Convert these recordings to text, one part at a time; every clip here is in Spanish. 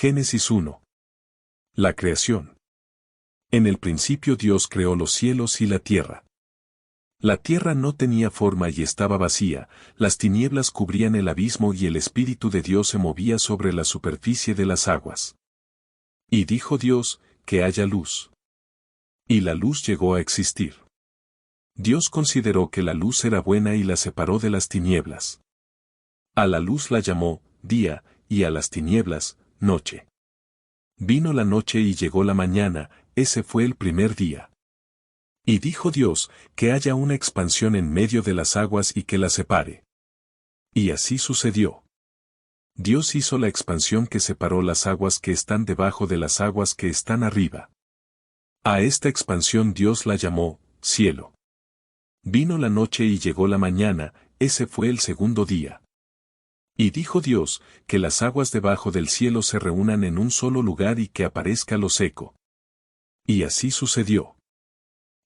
Génesis 1. La creación. En el principio Dios creó los cielos y la tierra. La tierra no tenía forma y estaba vacía, las tinieblas cubrían el abismo y el Espíritu de Dios se movía sobre la superficie de las aguas. Y dijo Dios, que haya luz. Y la luz llegó a existir. Dios consideró que la luz era buena y la separó de las tinieblas. A la luz la llamó día, y a las tinieblas, noche. Vino la noche y llegó la mañana, ese fue el primer día. Y dijo Dios, que haya una expansión en medio de las aguas y que las separe. Y así sucedió. Dios hizo la expansión que separó las aguas que están debajo de las aguas que están arriba. A esta expansión Dios la llamó cielo. Vino la noche y llegó la mañana, ese fue el segundo día. Y dijo Dios, que las aguas debajo del cielo se reúnan en un solo lugar y que aparezca lo seco. Y así sucedió.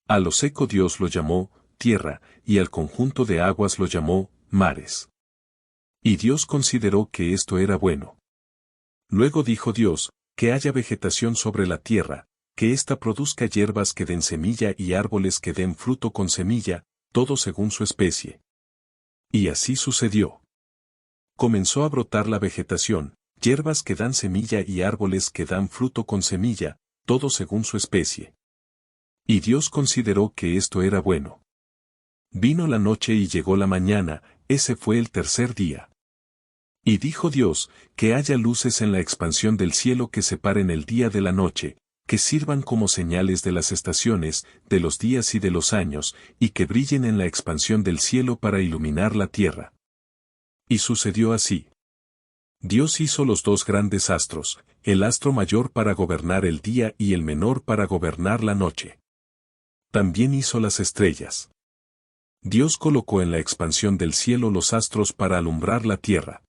A lo seco Dios lo llamó tierra, y al conjunto de aguas lo llamó mares. Y Dios consideró que esto era bueno. Luego dijo Dios, que haya vegetación sobre la tierra, que ésta produzca hierbas que den semilla y árboles que den fruto con semilla, todo según su especie. Y así sucedió. Comenzó a brotar la vegetación, hierbas que dan semilla y árboles que dan fruto con semilla, todo según su especie. Y Dios consideró que esto era bueno. Vino la noche y llegó la mañana, ese fue el tercer día. Y dijo Dios, que haya luces en la expansión del cielo que separen el día de la noche, que sirvan como señales de las estaciones, de los días y de los años, y que brillen en la expansión del cielo para iluminar la tierra. Y sucedió así. Dios hizo los dos grandes astros, el astro mayor para gobernar el día y el menor para gobernar la noche. También hizo las estrellas. Dios colocó en la expansión del cielo los astros para alumbrar la tierra.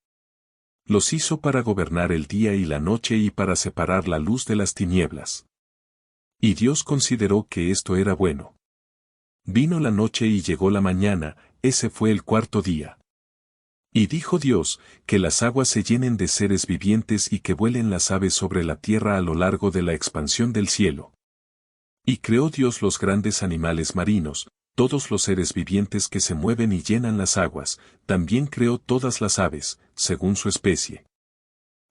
Los hizo para gobernar el día y la noche y para separar la luz de las tinieblas. Y Dios consideró que esto era bueno. Vino la noche y llegó la mañana, ese fue el cuarto día. Y dijo Dios, que las aguas se llenen de seres vivientes y que vuelen las aves sobre la tierra a lo largo de la expansión del cielo. Y creó Dios los grandes animales marinos, todos los seres vivientes que se mueven y llenan las aguas, también creó todas las aves, según su especie.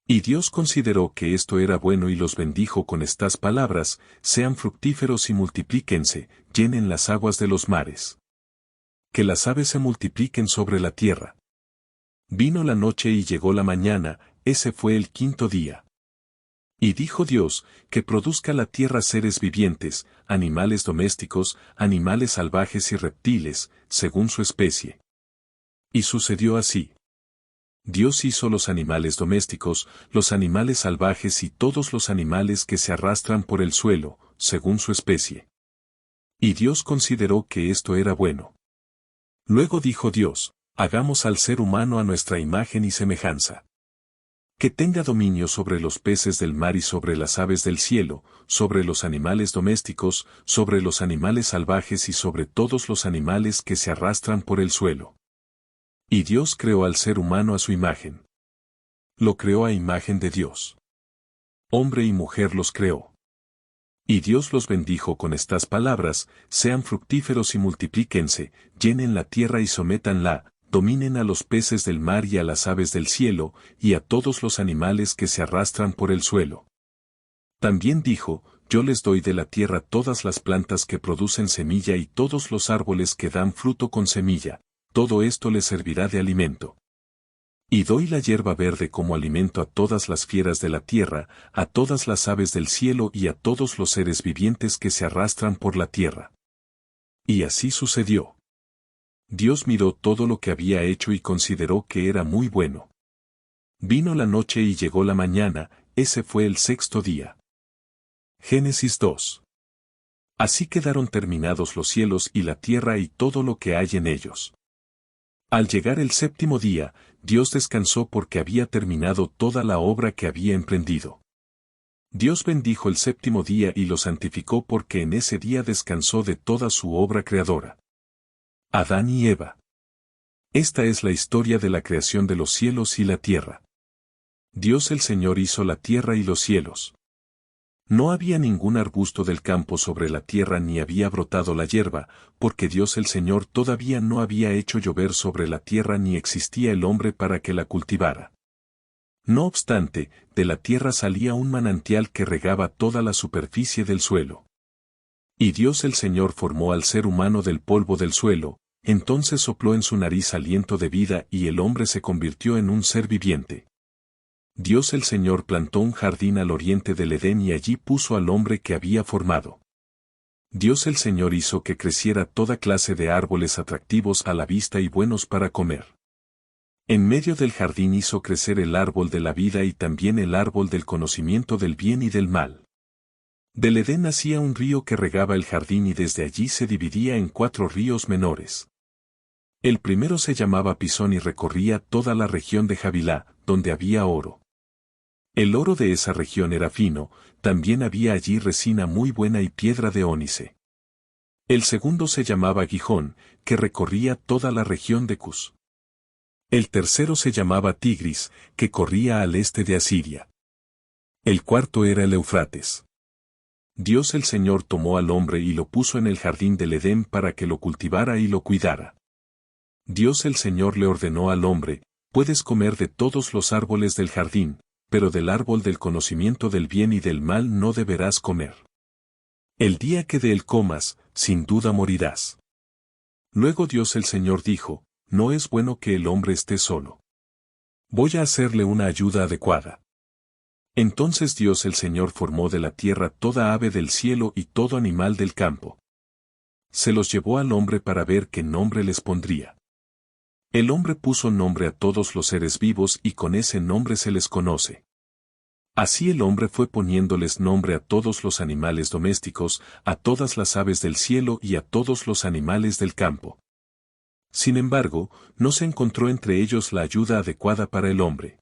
Y Dios consideró que esto era bueno y los bendijo con estas palabras, sean fructíferos y multiplíquense, llenen las aguas de los mares. Que las aves se multipliquen sobre la tierra. Vino la noche y llegó la mañana, ese fue el quinto día. Y dijo Dios, que produzca la tierra seres vivientes, animales domésticos, animales salvajes y reptiles, según su especie. Y sucedió así. Dios hizo los animales domésticos, los animales salvajes y todos los animales que se arrastran por el suelo, según su especie. Y Dios consideró que esto era bueno. Luego dijo Dios, hagamos al ser humano a nuestra imagen y semejanza. Que tenga dominio sobre los peces del mar y sobre las aves del cielo, sobre los animales domésticos, sobre los animales salvajes y sobre todos los animales que se arrastran por el suelo. Y Dios creó al ser humano a su imagen. Lo creó a imagen de Dios. Hombre y mujer los creó. Y Dios los bendijo con estas palabras, sean fructíferos y multiplíquense, llenen la tierra y sométanla, dominen a los peces del mar y a las aves del cielo, y a todos los animales que se arrastran por el suelo. También dijo, yo les doy de la tierra todas las plantas que producen semilla y todos los árboles que dan fruto con semilla, todo esto les servirá de alimento. Y doy la hierba verde como alimento a todas las fieras de la tierra, a todas las aves del cielo y a todos los seres vivientes que se arrastran por la tierra. Y así sucedió. Dios miró todo lo que había hecho y consideró que era muy bueno. Vino la noche y llegó la mañana, ese fue el sexto día. Génesis 2. Así quedaron terminados los cielos y la tierra y todo lo que hay en ellos. Al llegar el séptimo día, Dios descansó porque había terminado toda la obra que había emprendido. Dios bendijo el séptimo día y lo santificó porque en ese día descansó de toda su obra creadora. Adán y Eva. Esta es la historia de la creación de los cielos y la tierra. Dios el Señor hizo la tierra y los cielos. No había ningún arbusto del campo sobre la tierra ni había brotado la hierba, porque Dios el Señor todavía no había hecho llover sobre la tierra ni existía el hombre para que la cultivara. No obstante, de la tierra salía un manantial que regaba toda la superficie del suelo. Y Dios el Señor formó al ser humano del polvo del suelo, entonces sopló en su nariz aliento de vida y el hombre se convirtió en un ser viviente. Dios el Señor plantó un jardín al oriente del Edén y allí puso al hombre que había formado. Dios el Señor hizo que creciera toda clase de árboles atractivos a la vista y buenos para comer. En medio del jardín hizo crecer el árbol de la vida y también el árbol del conocimiento del bien y del mal. Del Edén nacía un río que regaba el jardín y desde allí se dividía en 4 ríos menores. El primero se llamaba Pisón y recorría toda la región de Havilá, donde había oro. El oro de esa región era fino, también había allí resina muy buena y piedra de ónice. El segundo se llamaba Gijón, que recorría toda la región de Cus. El tercero se llamaba Tigris, que corría al este de Asiria. El cuarto era el Eufrates. Dios el Señor tomó al hombre y lo puso en el jardín del Edén para que lo cultivara y lo cuidara. Dios el Señor le ordenó al hombre, puedes comer de todos los árboles del jardín, pero del árbol del conocimiento del bien y del mal no deberás comer. El día que de él comas, sin duda morirás. Luego Dios el Señor dijo, no es bueno que el hombre esté solo. Voy a hacerle una ayuda adecuada. Entonces Dios el Señor formó de la tierra toda ave del cielo y todo animal del campo. Se los llevó al hombre para ver qué nombre les pondría. El hombre puso nombre a todos los seres vivos y con ese nombre se les conoce. Así el hombre fue poniéndoles nombre a todos los animales domésticos, a todas las aves del cielo y a todos los animales del campo. Sin embargo, no se encontró entre ellos la ayuda adecuada para el hombre.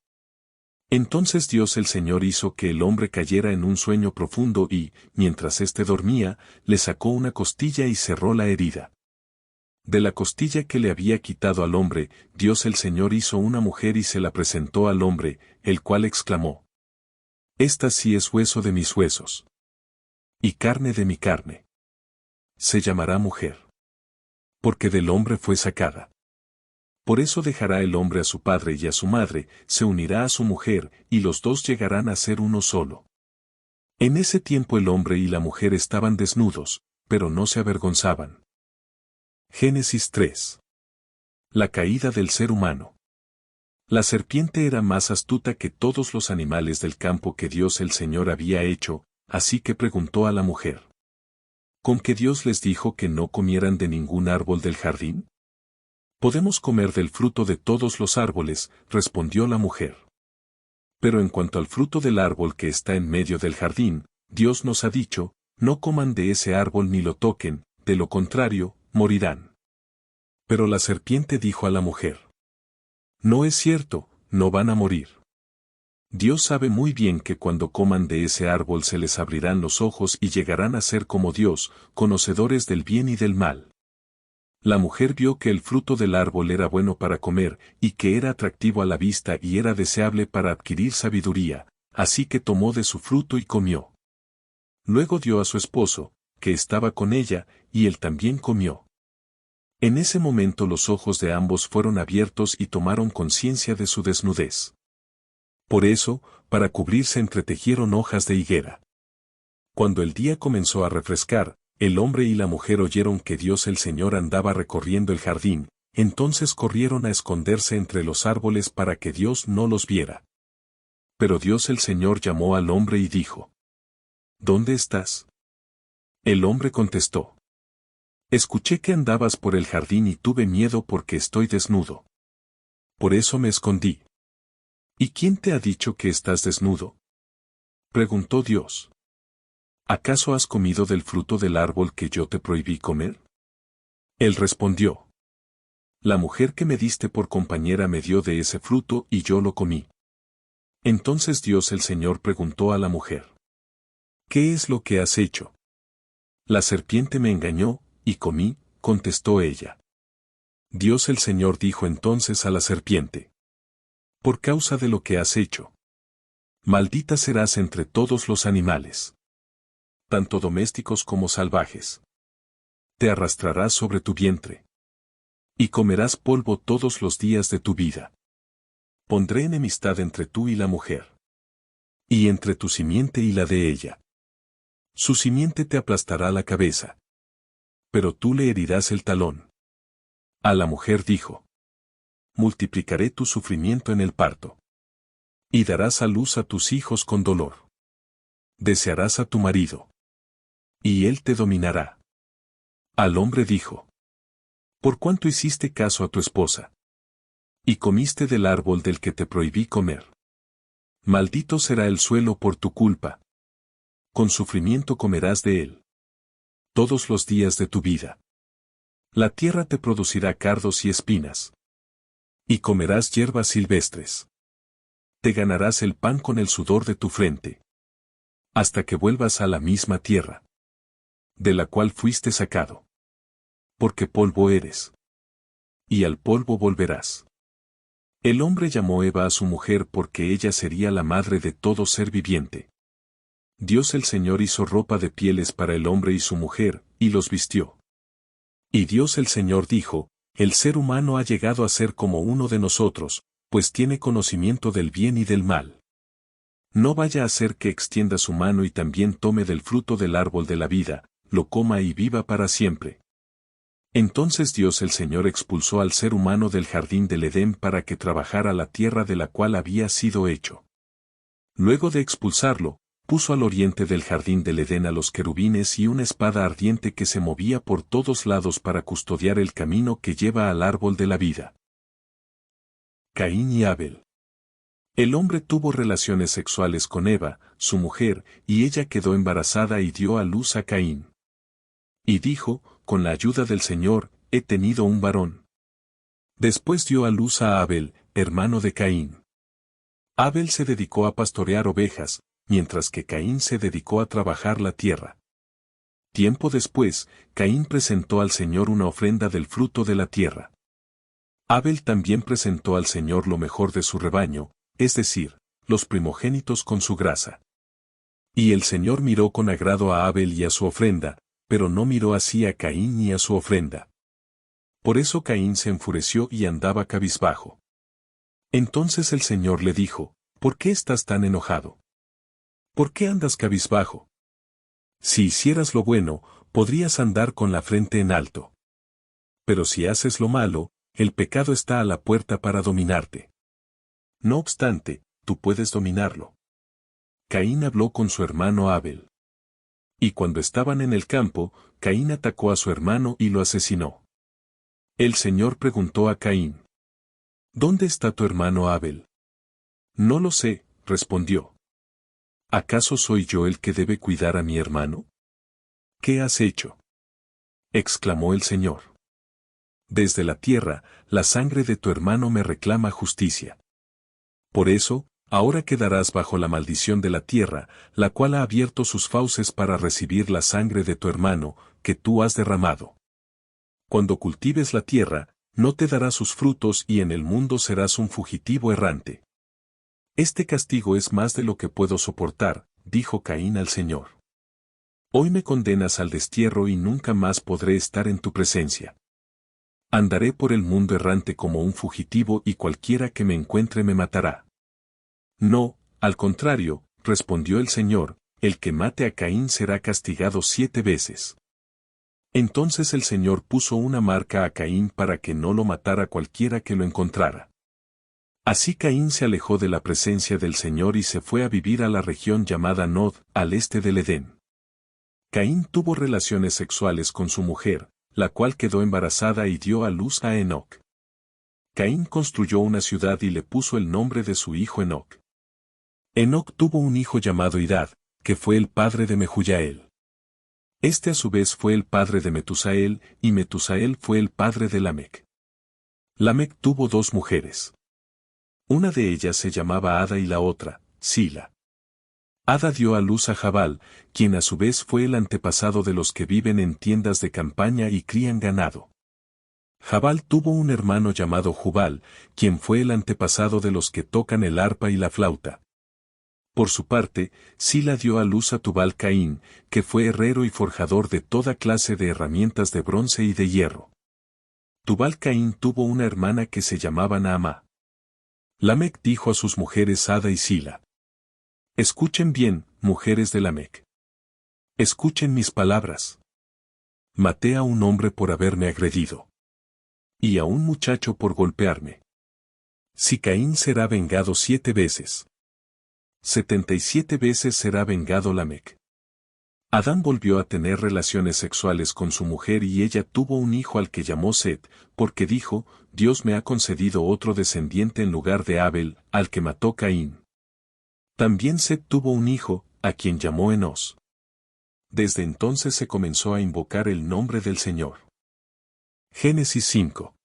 Entonces Dios el Señor hizo que el hombre cayera en un sueño profundo y, mientras éste dormía, le sacó una costilla y cerró la herida. De la costilla que le había quitado al hombre, Dios el Señor hizo una mujer y se la presentó al hombre, el cual exclamó: Esta sí es hueso de mis huesos. Y carne de mi carne. Se llamará mujer. Porque del hombre fue sacada. Por eso dejará el hombre a su padre y a su madre, se unirá a su mujer, y los dos llegarán a ser uno solo. En ese tiempo el hombre y la mujer estaban desnudos, pero no se avergonzaban. Génesis 3. La caída del ser humano. La serpiente era más astuta que todos los animales del campo que Dios el Señor había hecho, así que preguntó a la mujer: ¿Con qué Dios les dijo que no comieran de ningún árbol del jardín? Podemos comer del fruto de todos los árboles, respondió la mujer. Pero en cuanto al fruto del árbol que está en medio del jardín, Dios nos ha dicho, no coman de ese árbol ni lo toquen, de lo contrario, morirán. Pero la serpiente dijo a la mujer: No es cierto, no van a morir. Dios sabe muy bien que cuando coman de ese árbol se les abrirán los ojos y llegarán a ser como Dios, conocedores del bien y del mal. La mujer vio que el fruto del árbol era bueno para comer, y que era atractivo a la vista y era deseable para adquirir sabiduría, así que tomó de su fruto y comió. Luego dio a su esposo, que estaba con ella, y él también comió. En ese momento los ojos de ambos fueron abiertos y tomaron conciencia de su desnudez. Por eso, para cubrirse entretejieron hojas de higuera. Cuando el día comenzó a refrescar, el hombre y la mujer oyeron que Dios el Señor andaba recorriendo el jardín, entonces corrieron a esconderse entre los árboles para que Dios no los viera. Pero Dios el Señor llamó al hombre y dijo: ¿Dónde estás? El hombre contestó: Escuché que andabas por el jardín y tuve miedo porque estoy desnudo. Por eso me escondí. ¿Y quién te ha dicho que estás desnudo? Preguntó Dios. ¿Acaso has comido del fruto del árbol que yo te prohibí comer? Él respondió: La mujer que me diste por compañera me dio de ese fruto y yo lo comí. Entonces Dios el Señor preguntó a la mujer: ¿Qué es lo que has hecho? La serpiente me engañó, y comí, contestó ella. Dios el Señor dijo entonces a la serpiente: Por causa de lo que has hecho. Maldita serás entre todos los animales, tanto domésticos como salvajes. Te arrastrarás sobre tu vientre, y comerás polvo todos los días de tu vida. Pondré enemistad entre tú y la mujer, y entre tu simiente y la de ella. Su simiente te aplastará la cabeza, pero tú le herirás el talón. A la mujer dijo: multiplicaré tu sufrimiento en el parto, y darás a luz a tus hijos con dolor. Desearás a tu marido, y él te dominará. Al hombre dijo: ¿por cuánto hiciste caso a tu esposa? Y comiste del árbol del que te prohibí comer. Maldito será el suelo por tu culpa. Con sufrimiento comerás de él todos los días de tu vida. La tierra te producirá cardos y espinas, y comerás hierbas silvestres. Te ganarás el pan con el sudor de tu frente, hasta que vuelvas a la misma tierra, de la cual fuiste sacado. Porque polvo eres, y al polvo volverás. El hombre llamó Eva a su mujer porque ella sería la madre de todo ser viviente. Dios el Señor hizo ropa de pieles para el hombre y su mujer, y los vistió. Y Dios el Señor dijo: el ser humano ha llegado a ser como uno de nosotros, pues tiene conocimiento del bien y del mal. No vaya a ser que extienda su mano y también tome del fruto del árbol de la vida, lo coma y viva para siempre. Entonces Dios el Señor expulsó al ser humano del jardín del Edén para que trabajara la tierra de la cual había sido hecho. Luego de expulsarlo, puso al oriente del jardín del Edén a los querubines y una espada ardiente que se movía por todos lados para custodiar el camino que lleva al árbol de la vida. Caín y Abel. El hombre tuvo relaciones sexuales con Eva, su mujer, y ella quedó embarazada y dio a luz a Caín. Y dijo: con la ayuda del Señor, he tenido un varón. Después dio a luz a Abel, hermano de Caín. Abel se dedicó a pastorear ovejas, mientras que Caín se dedicó a trabajar la tierra. Tiempo después, Caín presentó al Señor una ofrenda del fruto de la tierra. Abel también presentó al Señor lo mejor de su rebaño, es decir, los primogénitos con su grasa. Y el Señor miró con agrado a Abel y a su ofrenda, pero no miró así a Caín ni a su ofrenda. Por eso Caín se enfureció y andaba cabizbajo. Entonces el Señor le dijo: ¿por qué estás tan enojado? ¿Por qué andas cabizbajo? Si hicieras lo bueno, podrías andar con la frente en alto. Pero si haces lo malo, el pecado está a la puerta para dominarte. No obstante, tú puedes dominarlo. Caín habló con su hermano Abel. Y cuando estaban en el campo, Caín atacó a su hermano y lo asesinó. El Señor preguntó a Caín: ¿dónde está tu hermano Abel? No lo sé, respondió. ¿Acaso soy yo el que debe cuidar a mi hermano? ¿Qué has hecho? Exclamó el Señor. Desde la tierra, la sangre de tu hermano me reclama justicia. Por eso, ahora quedarás bajo la maldición de la tierra, la cual ha abierto sus fauces para recibir la sangre de tu hermano, que tú has derramado. Cuando cultives la tierra, no te dará sus frutos y en el mundo serás un fugitivo errante. Este castigo es más de lo que puedo soportar, dijo Caín al Señor. Hoy me condenas al destierro y nunca más podré estar en tu presencia. Andaré por el mundo errante como un fugitivo y cualquiera que me encuentre me matará. No, al contrario, respondió el Señor, el que mate a Caín será castigado 7 veces. Entonces el Señor puso una marca a Caín para que no lo matara cualquiera que lo encontrara. Así Caín se alejó de la presencia del Señor y se fue a vivir a la región llamada Nod, al este del Edén. Caín tuvo relaciones sexuales con su mujer, la cual quedó embarazada y dio a luz a Enoc. Caín construyó una ciudad y le puso el nombre de su hijo Enoc. Enoc tuvo un hijo llamado Irad, que fue el padre de Mehujael. Este a su vez fue el padre de Metusael, y Metusael fue el padre de Lamec. Lamec tuvo 2 mujeres. Una de ellas se llamaba Ada y la otra, Sila. Ada dio a luz a Jabal, quien a su vez fue el antepasado de los que viven en tiendas de campaña y crían ganado. Jabal tuvo un hermano llamado Jubal, quien fue el antepasado de los que tocan el arpa y la flauta. Por su parte, Sila dio a luz a Tubal-Caín, que fue herrero y forjador de toda clase de herramientas de bronce y de hierro. Tubal-Caín tuvo una hermana que se llamaba Naamá. Lamec dijo a sus mujeres Ada y Sila: Escuchen bien, mujeres de Lamec. Escuchen mis palabras. Maté a un hombre por haberme agredido. Y a un muchacho por golpearme. Si Caín será vengado 7 veces. 77 veces será vengado Lamec. Adán volvió a tener relaciones sexuales con su mujer y ella tuvo un hijo al que llamó Set, porque dijo: Dios me ha concedido otro descendiente en lugar de Abel, al que mató Caín. También Set tuvo un hijo, a quien llamó Enos. Desde entonces se comenzó a invocar el nombre del Señor. Génesis 5.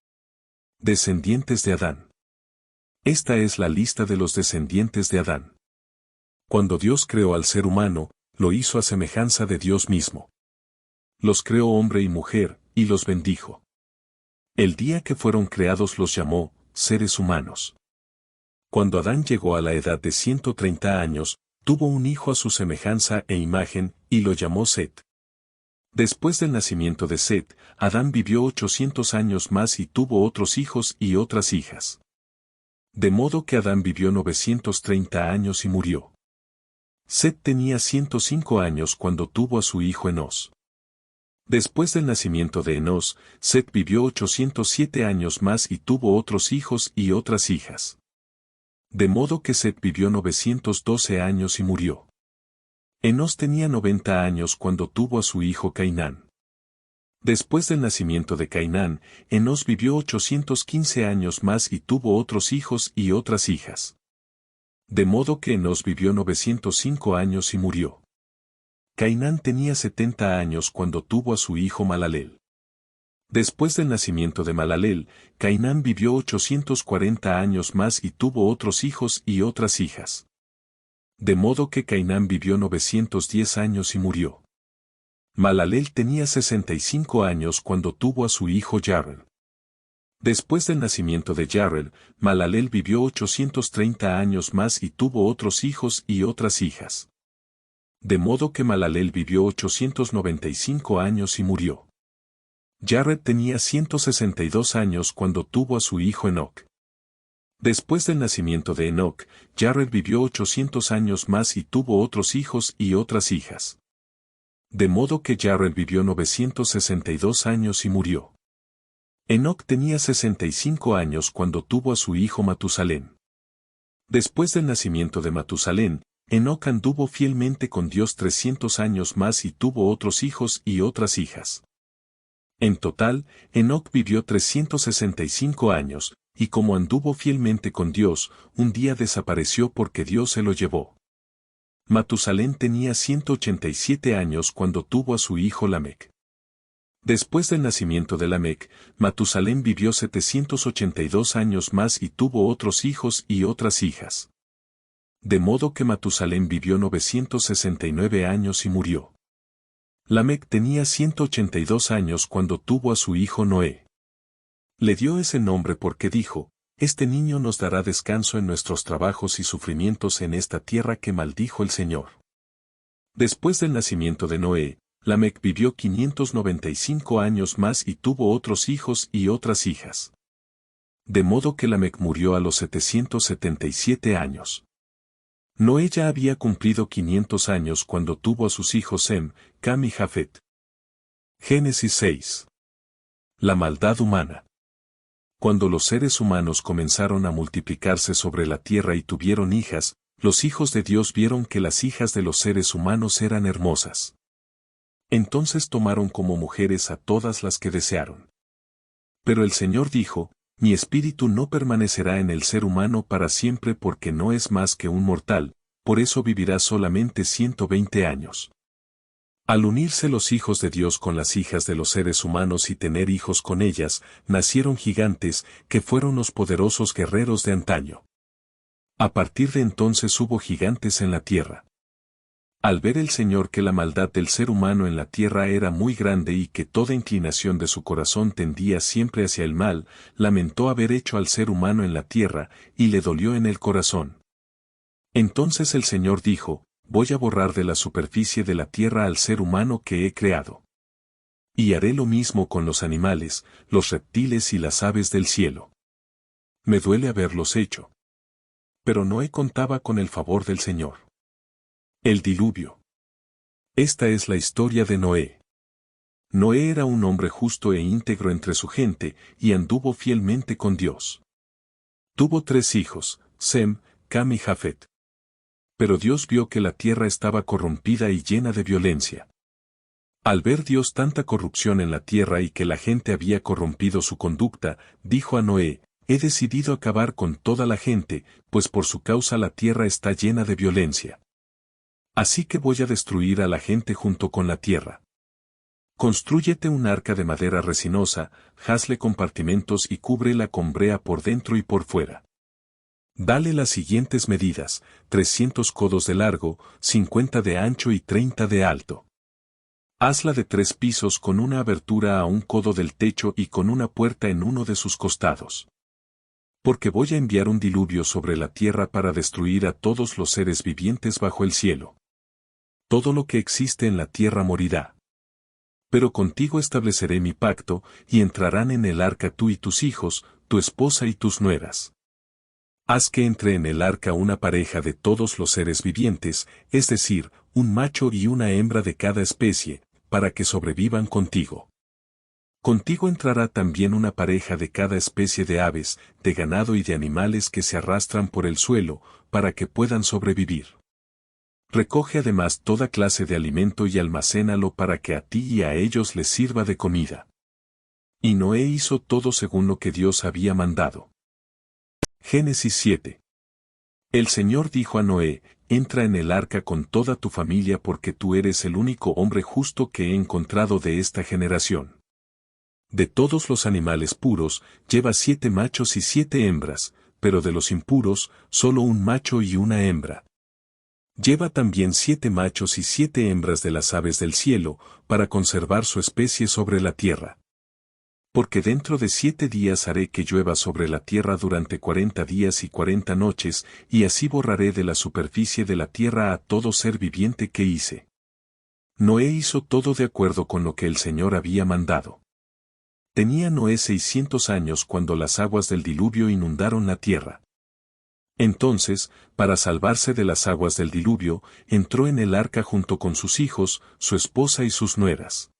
Descendientes de Adán. Esta es la lista de los descendientes de Adán. Cuando Dios creó al ser humano, lo hizo a semejanza de Dios mismo. Los creó hombre y mujer, y los bendijo. El día que fueron creados los llamó seres humanos. Cuando Adán llegó a la edad de 130 años, tuvo un hijo a su semejanza e imagen, y lo llamó Set. Después del nacimiento de Set, Adán vivió 800 años más y tuvo otros hijos y otras hijas. De modo que Adán vivió 930 años y murió. Set tenía 105 años cuando tuvo a su hijo Enos. Después del nacimiento de Enos, Set vivió 807 años más y tuvo otros hijos y otras hijas. De modo que Set vivió 912 años y murió. Enos tenía 90 años cuando tuvo a su hijo Cainán. Después del nacimiento de Cainán, Enos vivió 815 años más y tuvo otros hijos y otras hijas. De modo que Enos vivió 905 años y murió. Cainán tenía 70 años cuando tuvo a su hijo Malaleel. Después del nacimiento de Malaleel, Cainán vivió 840 años más y tuvo otros hijos y otras hijas. De modo que Cainán vivió 910 años y murió. Malaleel tenía 65 años cuando tuvo a su hijo Yarrel. Después del nacimiento de Yarrel, Malaleel vivió 830 años más y tuvo otros hijos y otras hijas. De modo que Malaleel vivió 895 años y murió. Yarred tenía 162 años cuando tuvo a su hijo Enoc. Después del nacimiento de Enoc, Yarred vivió 800 años más y tuvo otros hijos y otras hijas. De modo que Yarred vivió 962 años y murió. Enoc tenía 65 años cuando tuvo a su hijo Matusalén. Después del nacimiento de Matusalén, Enoc anduvo fielmente con Dios 300 años más y tuvo otros hijos y otras hijas. En total, Enoc vivió 365 años, y como anduvo fielmente con Dios, un día desapareció porque Dios se lo llevó. Matusalén tenía 187 años cuando tuvo a su hijo Lamec. Después del nacimiento de Lamec, Matusalén vivió 782 años más y tuvo otros hijos y otras hijas. De modo que Matusalén vivió 969 años y murió. Lamec tenía 182 años cuando tuvo a su hijo Noé. Le dio ese nombre porque dijo: Este niño nos dará descanso en nuestros trabajos y sufrimientos en esta tierra que maldijo el Señor. Después del nacimiento de Noé, Lamec vivió 595 años más y tuvo otros hijos y otras hijas. De modo que Lamec murió a los 777 años. Noé ya había cumplido 500 años cuando tuvo a sus hijos Sem, Cam y Jafet. Génesis 6. La maldad humana. Cuando los seres humanos comenzaron a multiplicarse sobre la tierra y tuvieron hijas, los hijos de Dios vieron que las hijas de los seres humanos eran hermosas. Entonces tomaron como mujeres a todas las que desearon. Pero el Señor dijo: Mi espíritu no permanecerá en el ser humano para siempre porque no es más que un mortal, por eso vivirá solamente 120 años. Al unirse los hijos de Dios con las hijas de los seres humanos y tener hijos con ellas, nacieron gigantes, que fueron los poderosos guerreros de antaño. A partir de entonces hubo gigantes en la tierra. Al ver el Señor que la maldad del ser humano en la tierra era muy grande y que toda inclinación de su corazón tendía siempre hacia el mal, lamentó haber hecho al ser humano en la tierra, y le dolió en el corazón. Entonces el Señor dijo, voy a borrar de la superficie de la tierra al ser humano que he creado. Y haré lo mismo con los animales, los reptiles y las aves del cielo. Me duele haberlos hecho. Pero Noé contaba con el favor del Señor. El diluvio. Esta es la historia de Noé. Noé era un hombre justo e íntegro entre su gente, y anduvo fielmente con Dios. Tuvo 3 hijos, Sem, Cam y Jafet. Pero Dios vio que la tierra estaba corrompida y llena de violencia. Al ver Dios tanta corrupción en la tierra y que la gente había corrompido su conducta, dijo a Noé, he decidido acabar con toda la gente, pues por su causa la tierra está llena de violencia. Así que voy a destruir a la gente junto con la tierra. Constrúyete un arca de madera resinosa, hazle compartimentos y cúbrela con brea por dentro y por fuera. Dale las siguientes medidas, 300 codos de largo, 50 de ancho y 30 de alto. Hazla de 3 pisos con una abertura a un codo del techo y con una puerta en uno de sus costados. Porque voy a enviar un diluvio sobre la tierra para destruir a todos los seres vivientes bajo el cielo. Todo lo que existe en la tierra morirá. Pero contigo estableceré mi pacto, y entrarán en el arca tú y tus hijos, tu esposa y tus nueras. Haz que entre en el arca una pareja de todos los seres vivientes, es decir, un macho y una hembra de cada especie, para que sobrevivan contigo. Contigo entrará también una pareja de cada especie de aves, de ganado y de animales que se arrastran por el suelo, para que puedan sobrevivir. Recoge además toda clase de alimento y almacénalo para que a ti y a ellos les sirva de comida. Y Noé hizo todo según lo que Dios había mandado. Génesis 7. El Señor dijo a Noé, entra en el arca con toda tu familia porque tú eres el único hombre justo que he encontrado de esta generación. De todos los animales puros, lleva 7 machos y 7 hembras, pero de los impuros, solo un macho y una hembra. Lleva también 7 machos y 7 hembras de las aves del cielo, para conservar su especie sobre la tierra. Porque dentro de 7 días haré que llueva sobre la tierra durante 40 días y 40 noches, y así borraré de la superficie de la tierra a todo ser viviente que hice. Noé hizo todo de acuerdo con lo que el Señor había mandado. Tenía Noé 600 años cuando las aguas del diluvio inundaron la tierra. Entonces, para salvarse de las aguas del diluvio, entró en el arca junto con sus hijos, su esposa y sus nueras.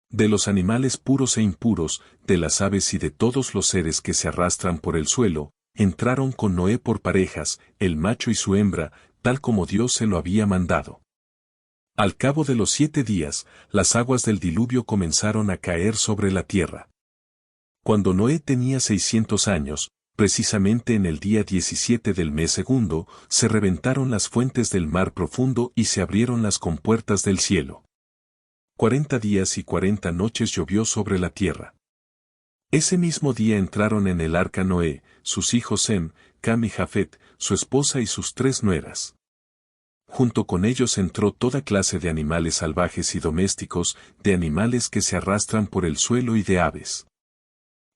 De los animales puros e impuros, de las aves y de todos los seres que se arrastran por el suelo, entraron con Noé por parejas, el macho y su hembra, tal como Dios se lo había mandado. Al cabo de los 7 días, las aguas del diluvio comenzaron a caer sobre la tierra. Cuando Noé tenía 600 años, precisamente en el día 17 del mes segundo, se reventaron las fuentes del mar profundo y se abrieron las compuertas del cielo. 40 días y 40 noches llovió sobre la tierra. Ese mismo día entraron en el arca Noé, sus hijos Sem, Cam y Jafet, su esposa y sus 3 nueras. Junto con ellos entró toda clase de animales salvajes y domésticos, de animales que se arrastran por el suelo y de aves.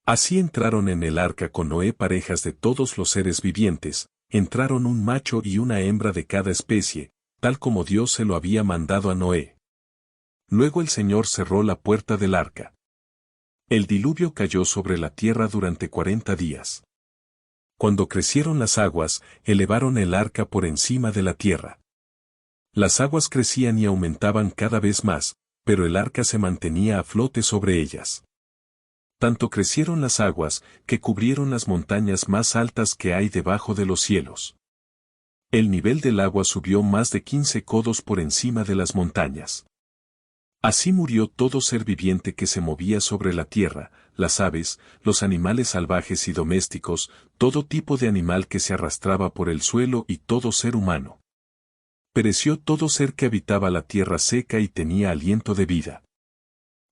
Así entraron en el arca con Noé parejas de todos los seres vivientes, entraron un macho y una hembra de cada especie, tal como Dios se lo había mandado a Noé. Luego el Señor cerró la puerta del arca. El diluvio cayó sobre la tierra durante 40 días. Cuando crecieron las aguas, elevaron el arca por encima de la tierra. Las aguas crecían y aumentaban cada vez más, pero el arca se mantenía a flote sobre ellas. Tanto crecieron las aguas, que cubrieron las montañas más altas que hay debajo de los cielos. El nivel del agua subió más de 15 codos por encima de las montañas. Así murió todo ser viviente que se movía sobre la tierra, las aves, los animales salvajes y domésticos, todo tipo de animal que se arrastraba por el suelo y todo ser humano. Pereció todo ser que habitaba la tierra seca y tenía aliento de vida.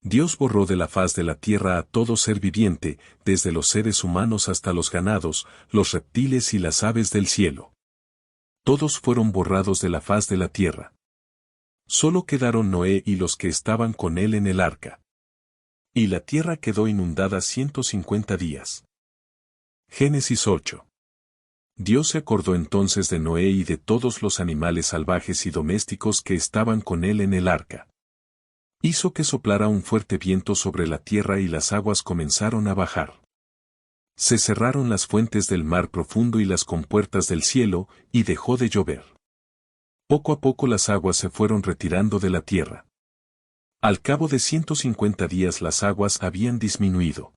Dios borró de la faz de la tierra a todo ser viviente, desde los seres humanos hasta los ganados, los reptiles y las aves del cielo. Todos fueron borrados de la faz de la tierra. Solo quedaron Noé y los que estaban con él en el arca. Y la tierra quedó inundada 150 días. Génesis 8. Dios se acordó entonces de Noé y de todos los animales salvajes y domésticos que estaban con él en el arca. Hizo que soplara un fuerte viento sobre la tierra y las aguas comenzaron a bajar. Se cerraron las fuentes del mar profundo y las compuertas del cielo, y dejó de llover. Poco a poco las aguas se fueron retirando de la tierra. Al cabo de 150 días las aguas habían disminuido.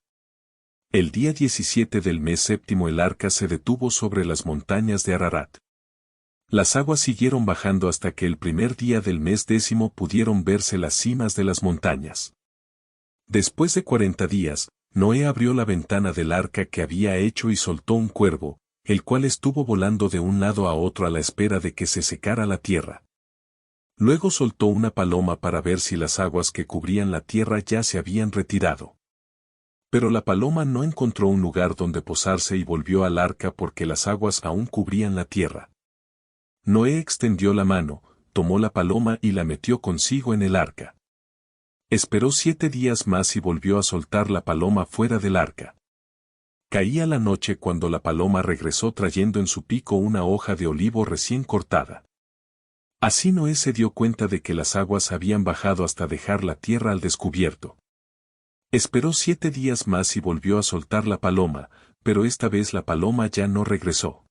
El día 17 del mes séptimo el arca se detuvo sobre las montañas de Ararat. Las aguas siguieron bajando hasta que el primer día del mes décimo pudieron verse las cimas de las montañas. Después de 40 días, Noé abrió la ventana del arca que había hecho y soltó un cuervo, el cual estuvo volando de un lado a otro a la espera de que se secara la tierra. Luego soltó una paloma para ver si las aguas que cubrían la tierra ya se habían retirado. Pero la paloma no encontró un lugar donde posarse y volvió al arca porque las aguas aún cubrían la tierra. Noé extendió la mano, tomó la paloma y la metió consigo en el arca. Esperó 7 días más y volvió a soltar la paloma fuera del arca. Caía la noche cuando la paloma regresó trayendo en su pico una hoja de olivo recién cortada. Así Noé se dio cuenta de que las aguas habían bajado hasta dejar la tierra al descubierto. Esperó 7 días más y volvió a soltar la paloma, pero esta vez la paloma ya no regresó.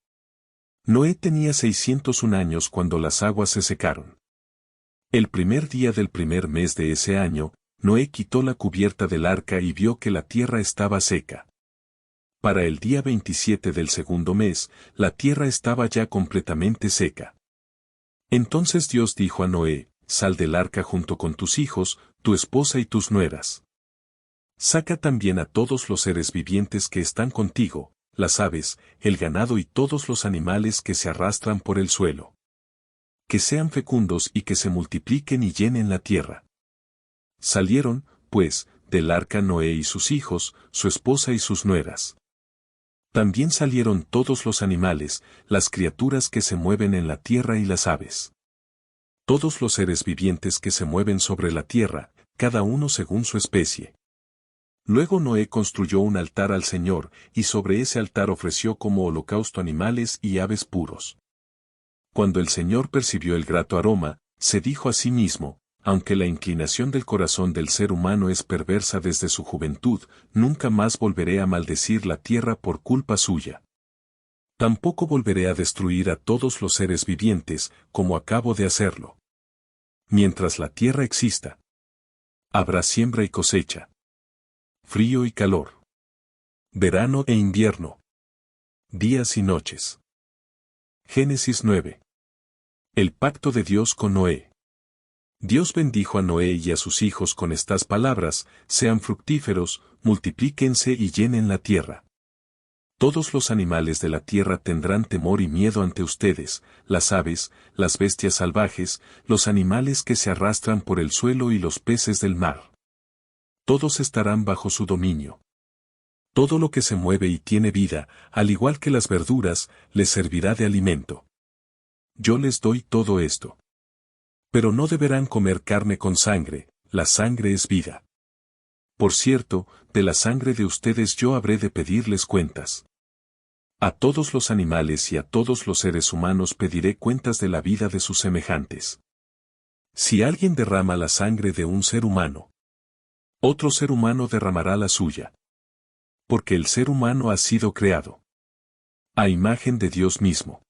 Noé tenía 601 años cuando las aguas se secaron. El primer día del primer mes de ese año, Noé quitó la cubierta del arca y vio que la tierra estaba seca. Para el día 27 del segundo mes, la tierra estaba ya completamente seca. Entonces Dios dijo a Noé, sal del arca junto con tus hijos, tu esposa y tus nueras. Saca también a todos los seres vivientes que están contigo, las aves, el ganado y todos los animales que se arrastran por el suelo. Que sean fecundos y que se multipliquen y llenen la tierra. Salieron, pues, del arca Noé y sus hijos, su esposa y sus nueras. También salieron todos los animales, las criaturas que se mueven en la tierra y las aves. Todos los seres vivientes que se mueven sobre la tierra, cada uno según su especie. Luego Noé construyó un altar al Señor, y sobre ese altar ofreció como holocausto animales y aves puros. Cuando el Señor percibió el grato aroma, se dijo a sí mismo, aunque la inclinación del corazón del ser humano es perversa desde su juventud, nunca más volveré a maldecir la tierra por culpa suya. Tampoco volveré a destruir a todos los seres vivientes, como acabo de hacerlo. Mientras la tierra exista, habrá siembra y cosecha. Frío y calor. Verano e invierno. Días y noches. Génesis 9. El pacto de Dios con Noé. Dios bendijo a Noé y a sus hijos con estas palabras, sean fructíferos, multiplíquense y llenen la tierra. Todos los animales de la tierra tendrán temor y miedo ante ustedes, las aves, las bestias salvajes, los animales que se arrastran por el suelo y los peces del mar. Todos estarán bajo su dominio. Todo lo que se mueve y tiene vida, al igual que las verduras, les servirá de alimento. Yo les doy todo esto. Pero no deberán comer carne con sangre, la sangre es vida. Por cierto, de la sangre de ustedes yo habré de pedirles cuentas. A todos los animales y a todos los seres humanos pediré cuentas de la vida de sus semejantes. Si alguien derrama la sangre de un ser humano, otro ser humano derramará la suya. Porque el ser humano ha sido creado a imagen de Dios mismo.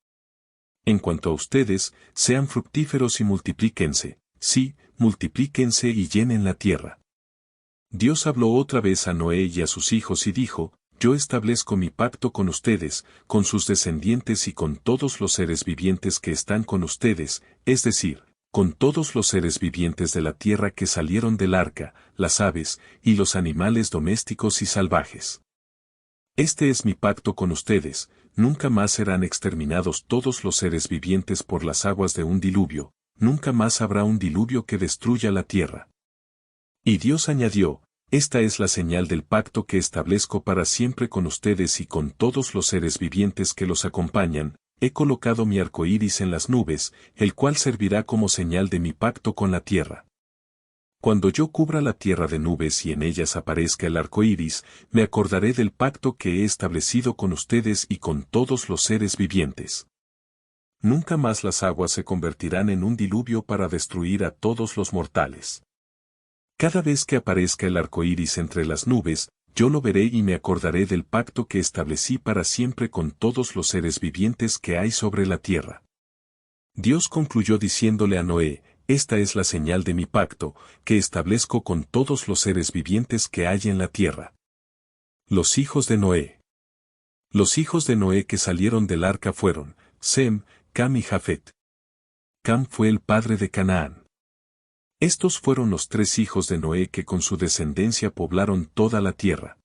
En cuanto a ustedes, sean fructíferos y multiplíquense, sí, multiplíquense y llenen la tierra. Dios habló otra vez a Noé y a sus hijos y dijo, yo establezco mi pacto con ustedes, con sus descendientes y con todos los seres vivientes que están con ustedes, es decir, con todos los seres vivientes de la tierra que salieron del arca, las aves, y los animales domésticos y salvajes. Este es mi pacto con ustedes, nunca más serán exterminados todos los seres vivientes por las aguas de un diluvio, nunca más habrá un diluvio que destruya la tierra. Y Dios añadió, esta es la señal del pacto que establezco para siempre con ustedes y con todos los seres vivientes que los acompañan, he colocado mi arco iris en las nubes, el cual servirá como señal de mi pacto con la tierra. Cuando yo cubra la tierra de nubes y en ellas aparezca el arco iris, me acordaré del pacto que he establecido con ustedes y con todos los seres vivientes. Nunca más las aguas se convertirán en un diluvio para destruir a todos los mortales. Cada vez que aparezca el arco iris entre las nubes, yo lo veré y me acordaré del pacto que establecí para siempre con todos los seres vivientes que hay sobre la tierra. Dios concluyó diciéndole a Noé: esta es la señal de mi pacto, que establezco con todos los seres vivientes que hay en la tierra. Los hijos de Noé. Los hijos de Noé que salieron del arca fueron Sem, Cam y Jafet. Cam fue el padre de Canaán. Estos fueron los 3 hijos de Noé que con su descendencia poblaron toda la tierra.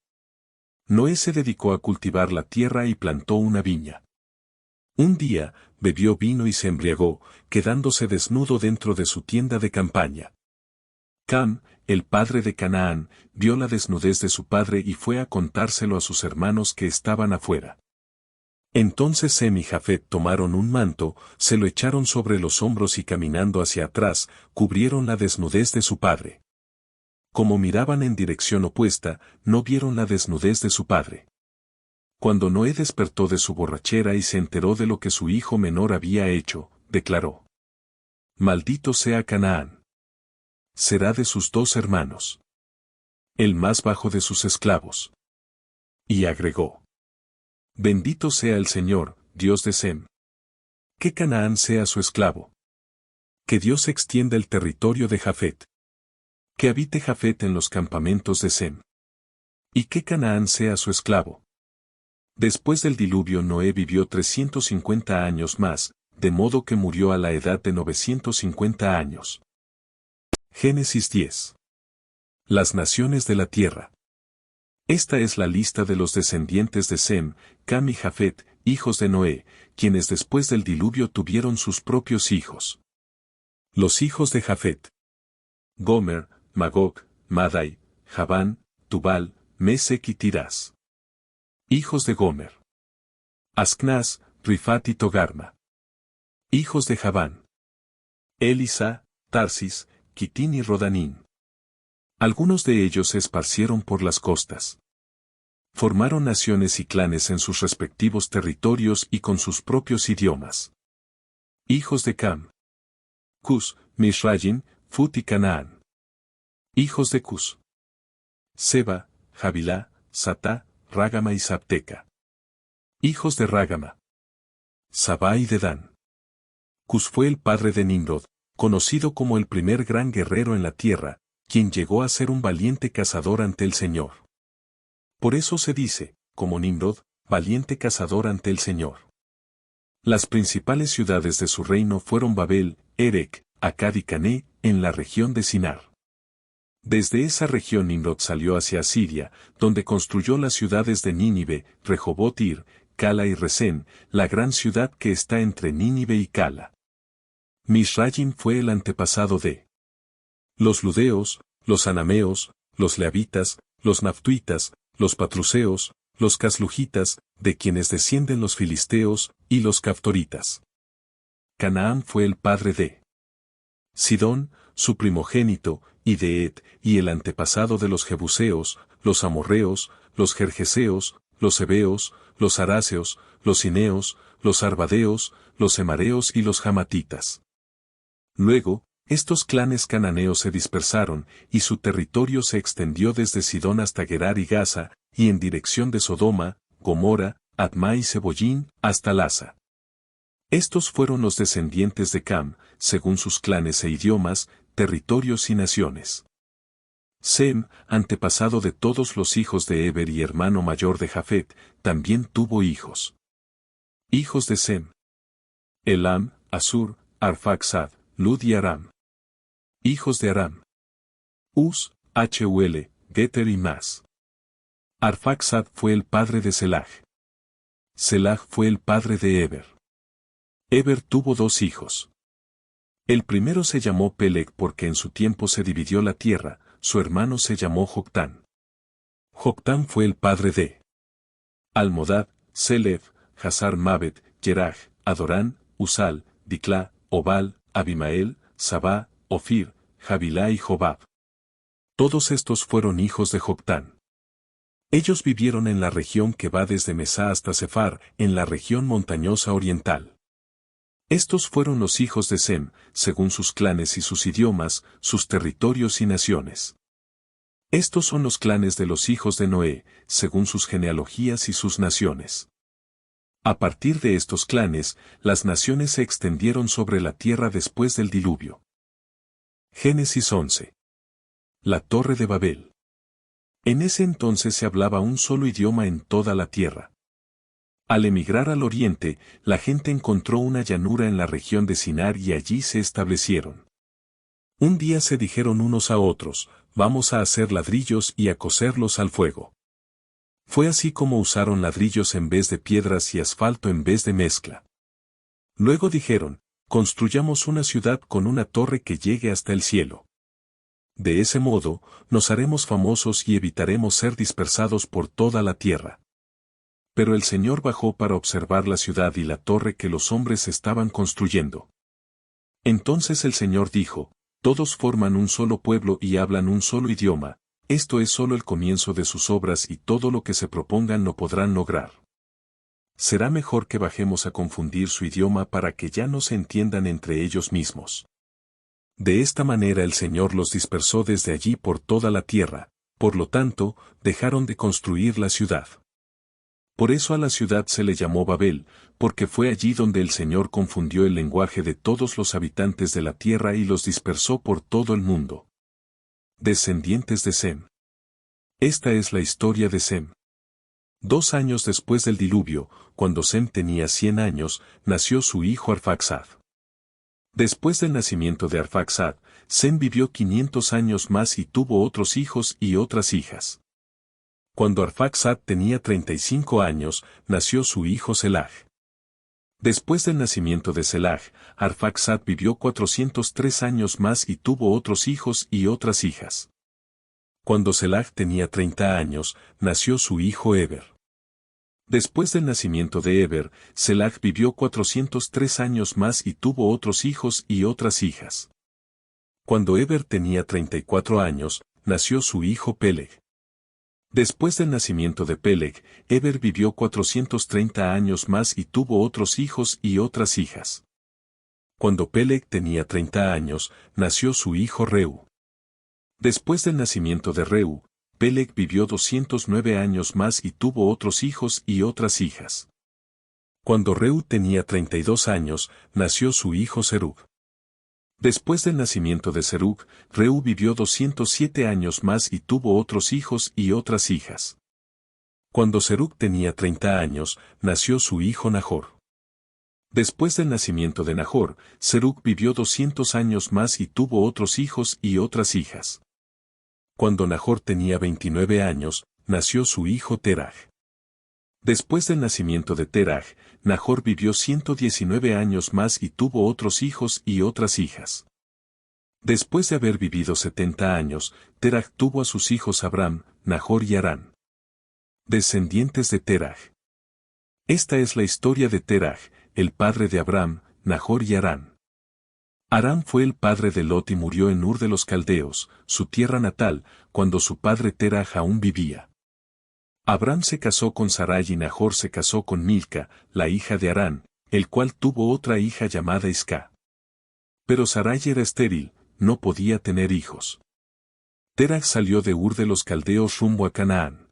Noé se dedicó a cultivar la tierra y plantó una viña. Un día, bebió vino y se embriagó, quedándose desnudo dentro de su tienda de campaña. Cam, el padre de Canaán, vio la desnudez de su padre y fue a contárselo a sus hermanos que estaban afuera. Entonces Sem y Jafet tomaron un manto, se lo echaron sobre los hombros y caminando hacia atrás, cubrieron la desnudez de su padre. Como miraban en dirección opuesta, no vieron la desnudez de su padre. Cuando Noé despertó de su borrachera y se enteró de lo que su hijo menor había hecho, declaró: maldito sea Canaán. Será de sus 2 hermanos. El más bajo de sus esclavos. Y agregó: bendito sea el Señor, Dios de Sem. Que Canaán sea su esclavo. Que Dios extienda el territorio de Jafet. Que habite Jafet en los campamentos de Sem. Y que Canaán sea su esclavo. Después del diluvio Noé vivió 350 años más, de modo que murió a la edad de 950 años. Génesis 10. Las naciones de la tierra. Esta es la lista de los descendientes de Sem, Cam y Jafet, hijos de Noé, quienes después del diluvio tuvieron sus propios hijos. Los hijos de Jafet: Gomer, Magog, Madai, Javán, Tubal, Mesec y Tirás. Hijos de Gomer: Ascnaz, Rifat y Togarma. Hijos de Javán: Elisa, Tarsis, Quitín y Rodanín. Algunos de ellos se esparcieron por las costas. Formaron naciones y clanes en sus respectivos territorios y con sus propios idiomas. Hijos de Cam: Cus, Misraim, Fut y Canaán. Hijos de Cus: Seba, Javilá, Satá, Rágama y Sabteca. Hijos de Rágama: Sabá y Dedán. Cus fue el padre de Nimrod, conocido como el primer gran guerrero en la tierra, quien llegó a ser un valiente cazador ante el Señor. Por eso se dice, como Nimrod, valiente cazador ante el Señor. Las principales ciudades de su reino fueron Babel, Erec, Accad y Cané, en la región de Sinar. Desde esa región Nimrod salió hacia Asiria, donde construyó las ciudades de Nínive, Rehobot Ir, Cala y Resén, la gran ciudad que está entre Nínive y Cala. Misraim fue el antepasado de los ludeos, los anameos, los leavitas, los naftuitas, los patruseos, los caslujitas, de quienes descienden los filisteos, y los caftoritas. Canaán fue el padre de Sidón, su primogénito, y de Ed, y el antepasado de los jebuseos, los amorreos, los gergeseos, los heveos, los araceos, los cineos, los arbadeos, los emareos y los jamatitas. Luego, estos clanes cananeos se dispersaron, y su territorio se extendió desde Sidón hasta Gerar y Gaza, y en dirección de Sodoma, Gomorra, Admá y Sebollín, hasta Lasa. Estos fueron los descendientes de Cam, según sus clanes e idiomas, territorios y naciones. Sem, antepasado de todos los hijos de Eber y hermano mayor de Jafet, también tuvo hijos. Hijos de Sem: Elam, Asur, Arfaxad, Lud y Aram. Hijos de Aram: Uz, Hul, Geter y Mas. Arfaxad fue el padre de Selah. Selah fue el padre de Eber. Eber tuvo 2 hijos. El primero se llamó Peleg porque en su tiempo se dividió la tierra, su hermano se llamó Joctán. Joctán fue el padre de Almodad, Selef, Hazar Mabet, Yeraj, Adorán, Usal, Diclá, Obal, Abimael, Sabá, Ofir, Javilá y Jobab. Todos estos fueron hijos de Joctán. Ellos vivieron en la región que va desde Mesá hasta Sefar, en la región montañosa oriental. Estos fueron los hijos de Sem, según sus clanes y sus idiomas, sus territorios y naciones. Estos son los clanes de los hijos de Noé, según sus genealogías y sus naciones. A partir de estos clanes, las naciones se extendieron sobre la tierra después del diluvio. Génesis 11. La Torre de Babel. En ese entonces se hablaba un solo idioma en toda la tierra. Al emigrar al oriente, la gente encontró una llanura en la región de Sinar y allí se establecieron. Un día se dijeron unos a otros, vamos a hacer ladrillos y a cocerlos al fuego. Fue así como usaron ladrillos en vez de piedras y asfalto en vez de mezcla. Luego dijeron, construyamos una ciudad con una torre que llegue hasta el cielo. De ese modo, nos haremos famosos y evitaremos ser dispersados por toda la tierra. Pero el Señor bajó para observar la ciudad y la torre que los hombres estaban construyendo. Entonces el Señor dijo, todos forman un solo pueblo y hablan un solo idioma, esto es solo el comienzo de sus obras y todo lo que se propongan no podrán lograr. Será mejor que bajemos a confundir su idioma para que ya no se entiendan entre ellos mismos. De esta manera el Señor los dispersó desde allí por toda la tierra, por lo tanto, dejaron de construir la ciudad. Por eso a la ciudad se le llamó Babel, porque fue allí donde el Señor confundió el lenguaje de todos los habitantes de la tierra y los dispersó por todo el mundo. Descendientes de Sem. Esta es la historia de Sem. 2 años después del diluvio, cuando Sem tenía 100 años, nació su hijo Arfaxad. Después del nacimiento de Arfaxad, Sem vivió 500 años más y tuvo otros hijos y otras hijas. Cuando Arfaxad tenía 35 años, nació su hijo Selag. Después del nacimiento de Selag, Arfaxad vivió 403 años más y tuvo otros hijos y otras hijas. Cuando Selag tenía 30 años, nació su hijo Eber. Después del nacimiento de Eber, Selag vivió 403 años más y tuvo otros hijos y otras hijas. Cuando Eber tenía 34 años, nació su hijo Peleg. Después del nacimiento de Peleg, Eber vivió 430 años más y tuvo otros hijos y otras hijas. Cuando Peleg tenía 30 años, nació su hijo Reu. Después del nacimiento de Reu, Peleg vivió 209 años más y tuvo otros hijos y otras hijas. Cuando Reu tenía 32 años, nació su hijo Serug. Después del nacimiento de Serug, Reu vivió 207 años más y tuvo otros hijos y otras hijas. Cuando Serug tenía 30 años, nació su hijo Nahor. Después del nacimiento de Nahor, Serug vivió 200 años más y tuvo otros hijos y otras hijas. Cuando Nahor tenía 29 años, nació su hijo Teraj. Después del nacimiento de Teraj, Nahor vivió 119 años más y tuvo otros hijos y otras hijas. Después de haber vivido 70 años, Teraj tuvo a sus hijos Abram, Nahor y Harán. Descendientes de Teraj. Esta es la historia de Teraj, el padre de Abram, Nahor y Harán. Harán fue el padre de Lot y murió en Ur de los Caldeos, su tierra natal, cuando su padre Teraj aún vivía. Abram se casó con Sarai y Nahor se casó con Milca, la hija de Harán, el cual tuvo otra hija llamada Isca. Pero Sarai era estéril, no podía tener hijos. Teraj salió de Ur de los Caldeos rumbo a Canaán.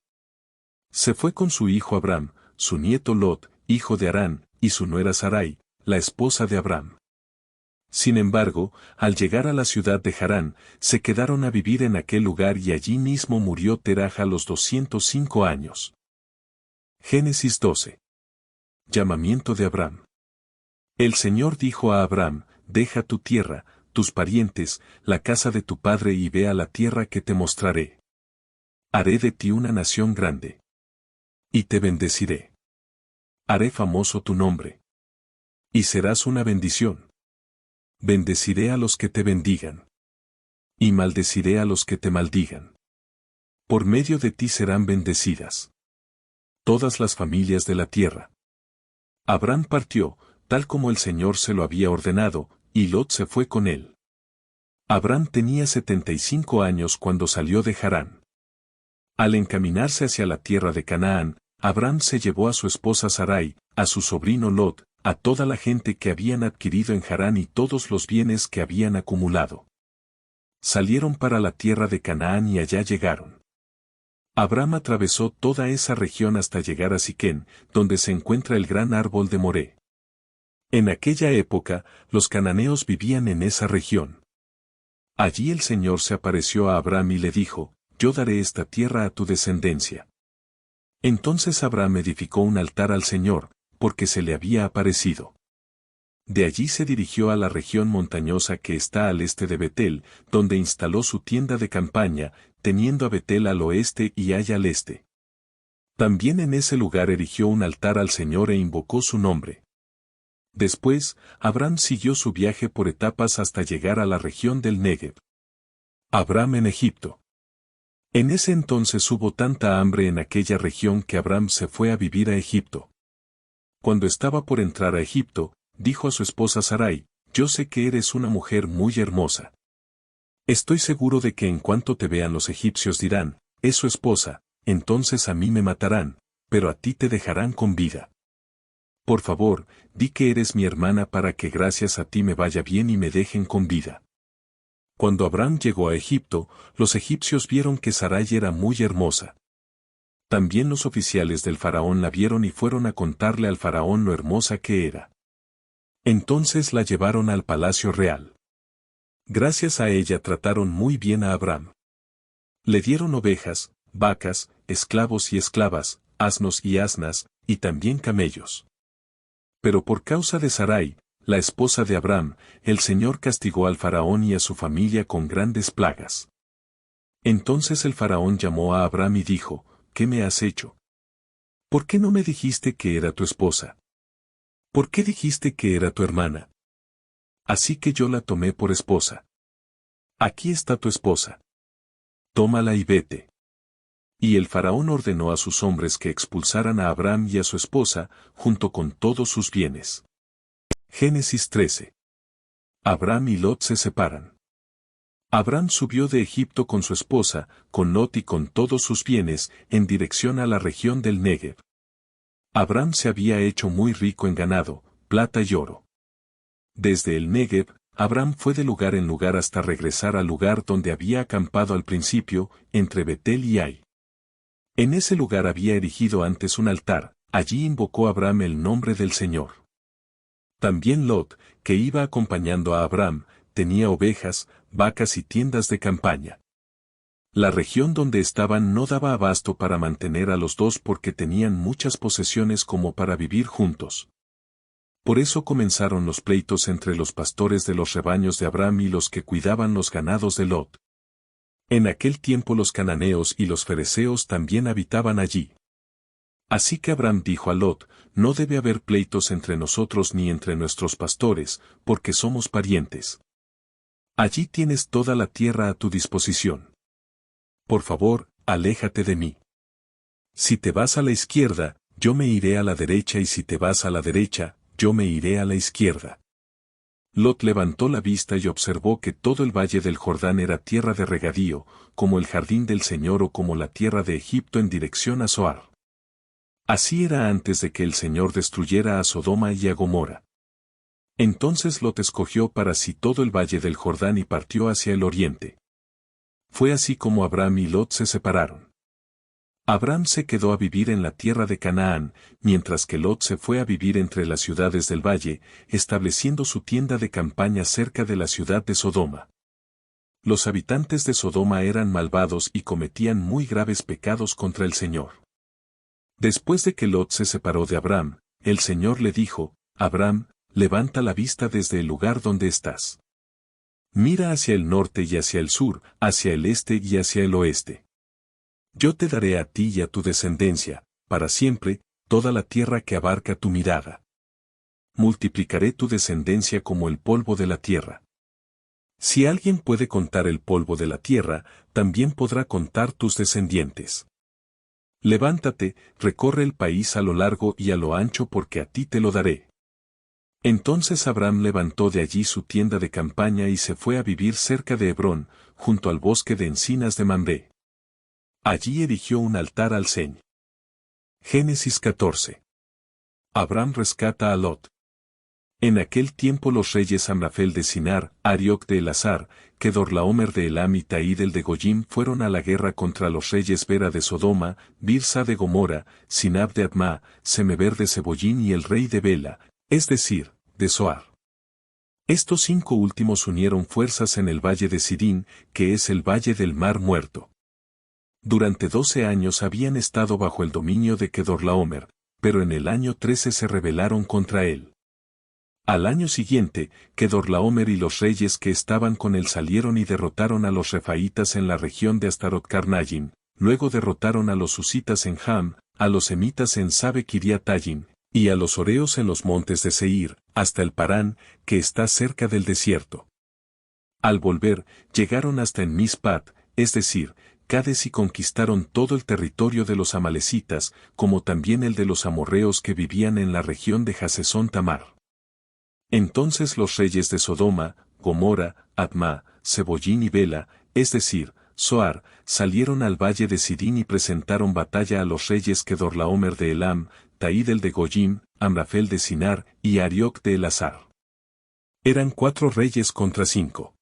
Se fue con su hijo Abram, su nieto Lot, hijo de Harán, y su nuera Sarai, la esposa de Abram. Sin embargo, al llegar a la ciudad de Harán, se quedaron a vivir en aquel lugar y allí mismo murió Teraj a los 205 años. Génesis 12. Llamamiento de Abram. El Señor dijo a Abram, deja tu tierra, tus parientes, la casa de tu padre y ve a la tierra que te mostraré. Haré de ti una nación grande. Y te bendeciré. Haré famoso tu nombre. Y serás una bendición. Bendeciré a los que te bendigan. Y maldeciré a los que te maldigan. Por medio de ti serán bendecidas todas las familias de la tierra. Abram partió, tal como el Señor se lo había ordenado, y Lot se fue con él. Abram tenía 75 años cuando salió de Harán. Al encaminarse hacia la tierra de Canaán, Abram se llevó a su esposa Sarai, a su sobrino Lot, a toda la gente que habían adquirido en Harán y todos los bienes que habían acumulado. Salieron para la tierra de Canaán y allá llegaron. Abram atravesó toda esa región hasta llegar a Siquén, donde se encuentra el gran árbol de Moré. En aquella época, los cananeos vivían en esa región. Allí el Señor se apareció a Abram y le dijo, yo daré esta tierra a tu descendencia. Entonces Abram edificó un altar al Señor, porque se le había aparecido. De allí se dirigió a la región montañosa que está al este de Betel, donde instaló su tienda de campaña, teniendo a Betel al oeste y Ai al este. También en ese lugar erigió un altar al Señor e invocó su nombre. Después, Abram siguió su viaje por etapas hasta llegar a la región del Negev. Abram en Egipto. En ese entonces hubo tanta hambre en aquella región que Abram se fue a vivir a Egipto. Cuando estaba por entrar a Egipto, dijo a su esposa Sarai, yo sé que eres una mujer muy hermosa. Estoy seguro de que en cuanto te vean los egipcios dirán, es su esposa, entonces a mí me matarán, pero a ti te dejarán con vida. Por favor, di que eres mi hermana para que gracias a ti me vaya bien y me dejen con vida. Cuando Abram llegó a Egipto, los egipcios vieron que Sarai era muy hermosa. También los oficiales del faraón la vieron y fueron a contarle al faraón lo hermosa que era. Entonces la llevaron al palacio real. Gracias a ella trataron muy bien a Abram. Le dieron ovejas, vacas, esclavos y esclavas, asnos y asnas, y también camellos. Pero por causa de Sarai, la esposa de Abram, el Señor castigó al faraón y a su familia con grandes plagas. Entonces el faraón llamó a Abram y dijo, ¿qué me has hecho? ¿Por qué no me dijiste que era tu esposa? ¿Por qué dijiste que era tu hermana? Así que yo la tomé por esposa. Aquí está tu esposa. Tómala y vete. Y el faraón ordenó a sus hombres que expulsaran a Abram y a su esposa, junto con todos sus bienes. Génesis 13. Abram y Lot se separan. Abram subió de Egipto con su esposa, con Lot y con todos sus bienes, en dirección a la región del Negev. Abram se había hecho muy rico en ganado, plata y oro. Desde el Negev, Abram fue de lugar en lugar hasta regresar al lugar donde había acampado al principio, entre Betel y Ai. En ese lugar había erigido antes un altar, allí invocó Abram el nombre del Señor. También Lot, que iba acompañando a Abram, tenía ovejas, vacas y tiendas de campaña. La región donde estaban no daba abasto para mantener a los dos porque tenían muchas posesiones como para vivir juntos. Por eso comenzaron los pleitos entre los pastores de los rebaños de Abram y los que cuidaban los ganados de Lot. En aquel tiempo los cananeos y los fereceos también habitaban allí. Así que Abram dijo a Lot, no debe haber pleitos entre nosotros ni entre nuestros pastores, porque somos parientes. Allí tienes toda la tierra a tu disposición. Por favor, aléjate de mí. Si te vas a la izquierda, yo me iré a la derecha y si te vas a la derecha, yo me iré a la izquierda. Lot levantó la vista y observó que todo el valle del Jordán era tierra de regadío, como el jardín del Señor o como la tierra de Egipto en dirección a Zoar. Así era antes de que el Señor destruyera a Sodoma y a Gomorra. Entonces Lot escogió para sí todo el valle del Jordán y partió hacia el oriente. Fue así como Abram y Lot se separaron. Abram se quedó a vivir en la tierra de Canaán, mientras que Lot se fue a vivir entre las ciudades del valle, estableciendo su tienda de campaña cerca de la ciudad de Sodoma. Los habitantes de Sodoma eran malvados y cometían muy graves pecados contra el Señor. Después de que Lot se separó de Abram, el Señor le dijo, Abram, levanta la vista desde el lugar donde estás. Mira hacia el norte y hacia el sur, hacia el este y hacia el oeste. Yo te daré a ti y a tu descendencia, para siempre, toda la tierra que abarca tu mirada. Multiplicaré tu descendencia como el polvo de la tierra. Si alguien puede contar el polvo de la tierra, también podrá contar tus descendientes. Levántate, recorre el país a lo largo y a lo ancho porque a ti te lo daré. Entonces Abram levantó de allí su tienda de campaña y se fue a vivir cerca de Hebrón, junto al bosque de encinas de Mamre. Allí erigió un altar al Señor. Génesis 14. Abram rescata a Lot. En aquel tiempo los reyes Amrafel de Sinar, Arioc de Elazar, Kedorlaomer de Elam y Taídel de Goyim fueron a la guerra contra los reyes Bera de Sodoma, Birsa de Gomora, Sinab de Adma, Semeber de Sebollín y el rey de Bela, es decir, de Zoar. Estos 5 últimos unieron fuerzas en el valle de Sidín, que es el valle del Mar Muerto. Durante 12 años habían estado bajo el dominio de Kedorlaomer, pero en el año 13 se rebelaron contra él. Al año siguiente, Kedorlaomer y los reyes que estaban con él salieron y derrotaron a los refaítas en la región de Astarot-Karnayim, luego derrotaron a los husitas en Ham, a los semitas en Sabe-Kiriatayim, y a los oreos en los montes de Seir, hasta el Parán, que está cerca del desierto. Al volver, llegaron hasta en Mispat, es decir, Cades y conquistaron todo el territorio de los amalecitas, como también el de los amorreos que vivían en la región de Hasesón Tamar. Entonces los reyes de Sodoma, Gomora, Adma, Sebollín y Bela, es decir, Zoar, salieron al valle de Sidín y presentaron batalla a los reyes Kedorlaomer de Elam, Taídel de Goyim, Amrafel de Sinar y Arioc de Elazar. Eran 4 reyes contra 5.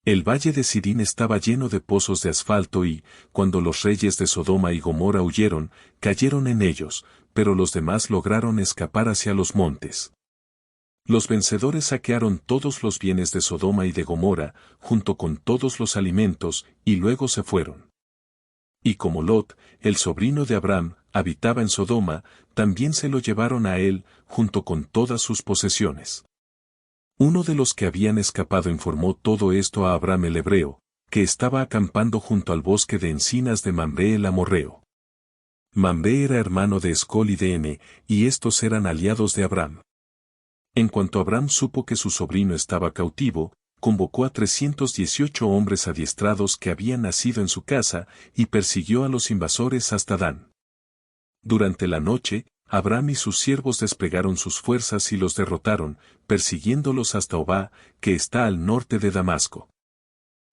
El valle de Sidín estaba lleno de pozos de asfalto y, cuando los reyes de Sodoma y Gomora huyeron, cayeron en ellos, pero los demás lograron escapar hacia los montes. Los vencedores saquearon todos los bienes de Sodoma y de Gomora, junto con todos los alimentos, y luego se fueron. Y como Lot, el sobrino de Abram, habitaba en Sodoma, también se lo llevaron a él, junto con todas sus posesiones. Uno de los que habían escapado informó todo esto a Abram el hebreo, que estaba acampando junto al bosque de encinas de Mamre el amorreo. Mamre era hermano de Escol y de Ene, y estos eran aliados de Abram. En cuanto Abram supo que su sobrino estaba cautivo, convocó a 318 hombres adiestrados que habían nacido en su casa, y persiguió a los invasores hasta Dan. Durante la noche, Abram y sus siervos desplegaron sus fuerzas y los derrotaron, persiguiéndolos hasta Obá, que está al norte de Damasco.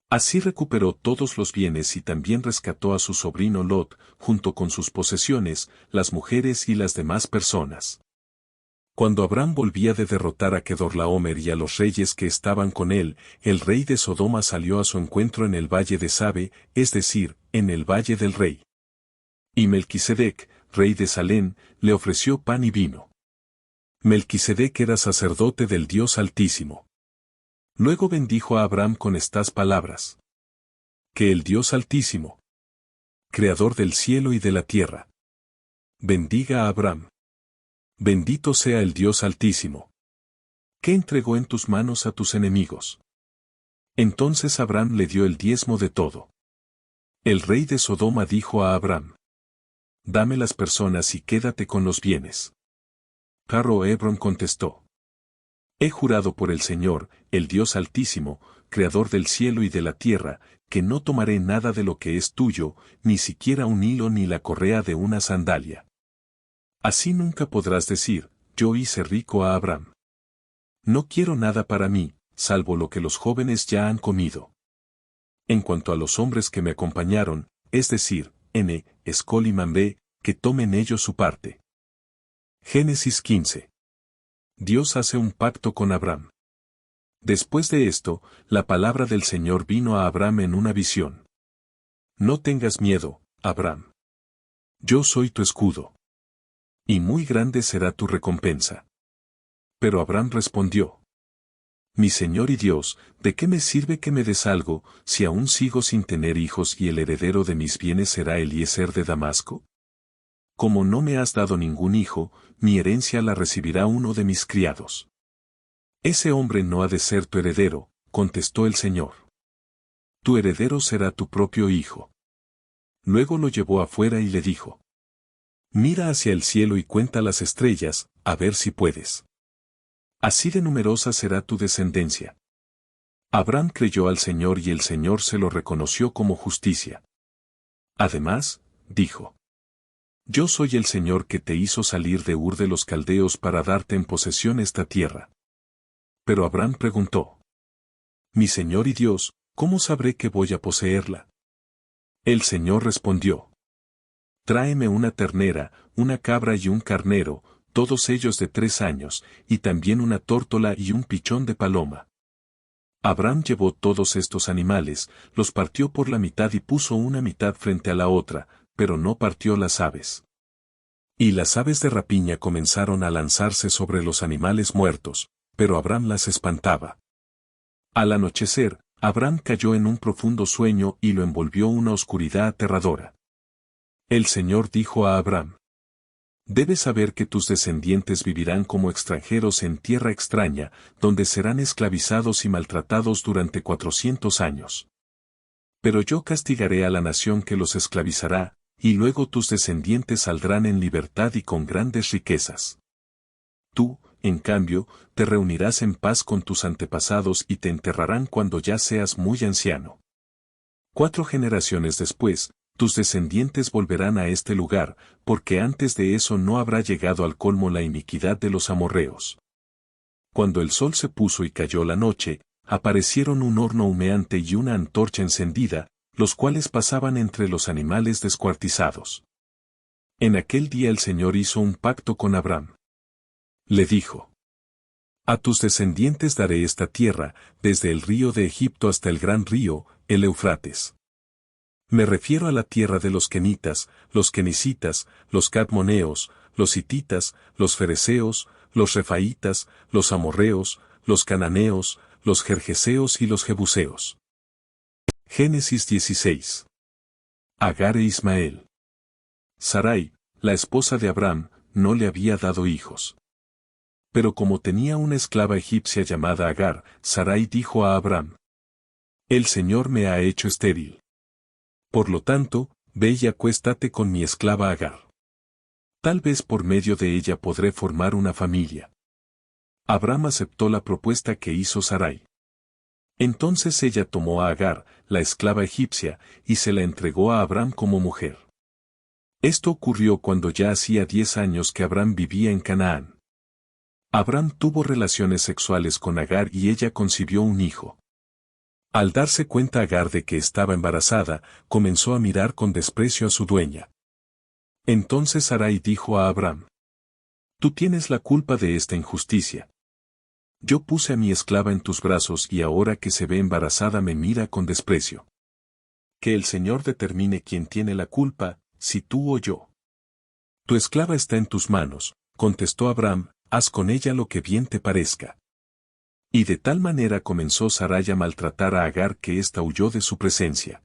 Así recuperó todos los bienes y también rescató a su sobrino Lot, junto con sus posesiones, las mujeres y las demás personas. Cuando Abram volvía de derrotar a Kedorlaomer y a los reyes que estaban con él, el rey de Sodoma salió a su encuentro en el valle de Sabe, es decir, en el valle del rey. Y Melquisedec, rey de Salem, le ofreció pan y vino. Melquisedec era sacerdote del Dios Altísimo. Luego bendijo a Abram con estas palabras: que el Dios Altísimo, creador del cielo y de la tierra, bendiga a Abram. Bendito sea el Dios Altísimo, que entregó en tus manos a tus enemigos. Entonces Abram le dio el diezmo de todo. El rey de Sodoma dijo a Abram: dame las personas y quédate con los bienes. Pero Hebrón contestó: he jurado por el Señor, el Dios Altísimo, creador del cielo y de la tierra, que no tomaré nada de lo que es tuyo, ni siquiera un hilo ni la correa de una sandalia. Así nunca podrás decir, yo hice rico a Abram. No quiero nada para mí, salvo lo que los jóvenes ya han comido. En cuanto a los hombres que me acompañaron, es decir, Ene, Escol y Mamre, que tomen ellos su parte. Génesis 15. Dios hace un pacto con Abram. Después de esto, la palabra del Señor vino a Abram en una visión. No tengas miedo, Abram. Yo soy tu escudo. Y muy grande será tu recompensa. Pero Abram respondió: mi Señor y Dios, ¿de qué me sirve que me des algo, si aún sigo sin tener hijos y el heredero de mis bienes será Eliezer de Damasco? Como no me has dado ningún hijo, mi herencia la recibirá uno de mis criados. Ese hombre no ha de ser tu heredero, contestó el Señor. Tu heredero será tu propio hijo. Luego lo llevó afuera y le dijo: mira hacia el cielo y cuenta las estrellas, a ver si puedes. Así de numerosa será tu descendencia. Abram creyó al Señor y el Señor se lo reconoció como justicia. Además, dijo: Yo soy el Señor que te hizo salir de Ur de los Caldeos para darte en posesión esta tierra. Pero Abraham preguntó: Mi Señor y Dios, ¿cómo sabré que voy a poseerla? El Señor respondió: Tráeme una ternera, una cabra y un carnero, todos ellos de 3 años, y también una tórtola y un pichón de paloma. Abraham llevó todos estos animales, los partió por la mitad y puso una mitad frente a la otra, pero no partió las aves. Y las aves de rapiña comenzaron a lanzarse sobre los animales muertos, pero Abraham las espantaba. Al anochecer, Abraham cayó en un profundo sueño y lo envolvió una oscuridad aterradora. El Señor dijo a Abraham: Debes saber que tus descendientes vivirán como extranjeros en tierra extraña, donde serán esclavizados y maltratados durante 400 años. Pero yo castigaré a la nación que los esclavizará, y luego tus descendientes saldrán en libertad y con grandes riquezas. Tú, en cambio, te reunirás en paz con tus antepasados y te enterrarán cuando ya seas muy anciano. 4 generaciones después, tus descendientes volverán a este lugar, porque antes de eso no habrá llegado al colmo la iniquidad de los amorreos. Cuando el sol se puso y cayó la noche, aparecieron un horno humeante y una antorcha encendida, los cuales pasaban entre los animales descuartizados. En aquel día el Señor hizo un pacto con Abraham. Le dijo: A tus descendientes daré esta tierra, desde el río de Egipto hasta el gran río, el Eufrates. Me refiero a la tierra de los kenitas, los kenicitas, los cadmoneos, los hititas, los fereceos, los refaitas, los amorreos, los cananeos, los gergeseos y los jebuseos. Génesis 16. Agar e Ismael. Sarai, la esposa de Abraham, no le había dado hijos. Pero como tenía una esclava egipcia llamada Agar, Sarai dijo a Abraham: El Señor me ha hecho estéril. Por lo tanto, ve y acuéstate con mi esclava Agar. Tal vez por medio de ella podré formar una familia. Abraham aceptó la propuesta que hizo Sarai. Entonces ella tomó a Agar, la esclava egipcia, y se la entregó a Abraham como mujer. Esto ocurrió cuando ya hacía 10 años que Abraham vivía en Canaán. Abraham tuvo relaciones sexuales con Agar y ella concibió un hijo. Al darse cuenta Agar de que estaba embarazada, comenzó a mirar con desprecio a su dueña. Entonces Sarai dijo a Abraham: Tú tienes la culpa de esta injusticia. Yo puse a mi esclava en tus brazos y ahora que se ve embarazada me mira con desprecio. Que el Señor determine quién tiene la culpa, si tú o yo. Tu esclava está en tus manos, contestó Abraham, haz con ella lo que bien te parezca. Y de tal manera comenzó Sarai a maltratar a Agar que ésta huyó de su presencia.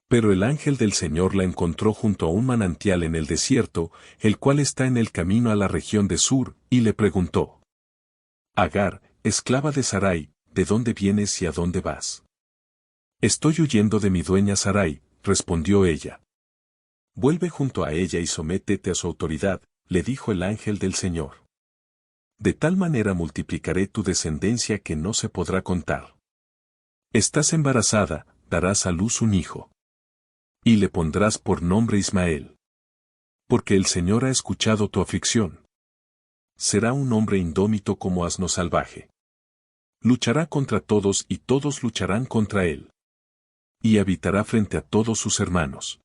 Pero el ángel del Señor la encontró junto a un manantial en el desierto, el cual está en el camino a la región de Sur, y le preguntó: Agar, esclava de Sarai, ¿de dónde vienes y a dónde vas? Estoy huyendo de mi dueña Sarai, respondió ella. Vuelve junto a ella y sométete a su autoridad, le dijo el ángel del Señor. De tal manera multiplicaré tu descendencia que no se podrá contar. Estás embarazada, darás a luz un hijo. Y le pondrás por nombre Ismael. Porque el Señor ha escuchado tu aflicción. Será un hombre indómito como asno salvaje. Luchará contra todos y todos lucharán contra él. Y habitará frente a todos sus hermanos.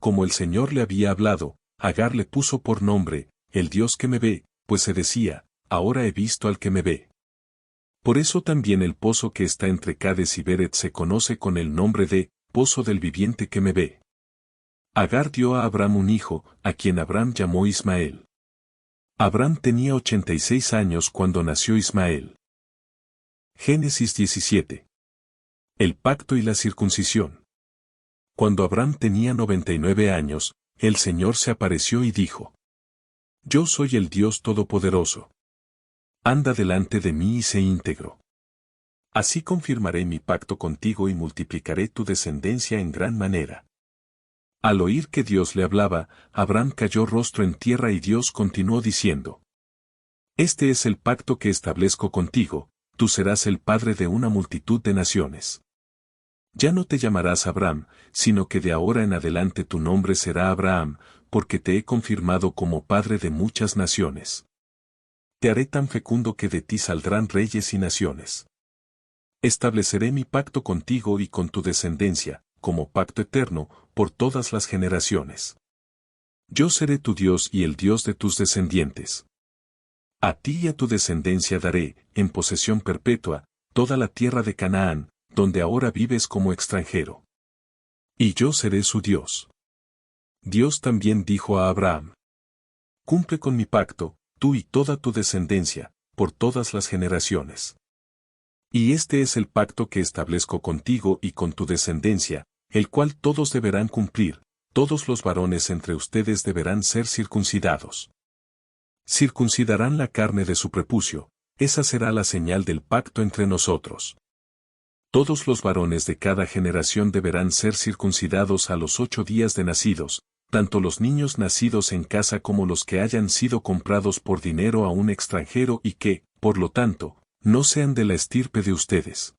Como el Señor le había hablado, Agar le puso por nombre, el Dios que me ve, pues se decía, ahora he visto al que me ve. Por eso también el pozo que está entre Cades y Beret se conoce con el nombre de, pozo del viviente que me ve. Agar dio a Abraham un hijo, a quien Abraham llamó Ismael. Abraham tenía 86 años cuando nació Ismael. Génesis 17. El pacto y la circuncisión. Cuando Abraham tenía 99 años, el Señor se apareció y dijo: Yo soy el Dios Todopoderoso. Anda delante de mí y sé íntegro. Así confirmaré mi pacto contigo y multiplicaré tu descendencia en gran manera. Al oír que Dios le hablaba, Abraham cayó rostro en tierra y Dios continuó diciendo: Este es el pacto que establezco contigo, tú serás el padre de una multitud de naciones. Ya no te llamarás Abraham, sino que de ahora en adelante tu nombre será Abraham, porque te he confirmado como padre de muchas naciones. Te haré tan fecundo que de ti saldrán reyes y naciones. Estableceré mi pacto contigo y con tu descendencia, como pacto eterno, por todas las generaciones. Yo seré tu Dios y el Dios de tus descendientes. A ti y a tu descendencia daré, en posesión perpetua, toda la tierra de Canaán, donde ahora vives como extranjero. Y yo seré su Dios. Dios también dijo a Abraham: Cumple con mi pacto, tú y toda tu descendencia, por todas las generaciones. Y este es el pacto que establezco contigo y con tu descendencia, el cual todos deberán cumplir, todos los varones entre ustedes deberán ser circuncidados. Circuncidarán la carne de su prepucio, esa será la señal del pacto entre nosotros. Todos los varones de cada generación deberán ser circuncidados a los 8 días de nacidos, tanto los niños nacidos en casa como los que hayan sido comprados por dinero a un extranjero y que, por lo tanto, no sean de la estirpe de ustedes.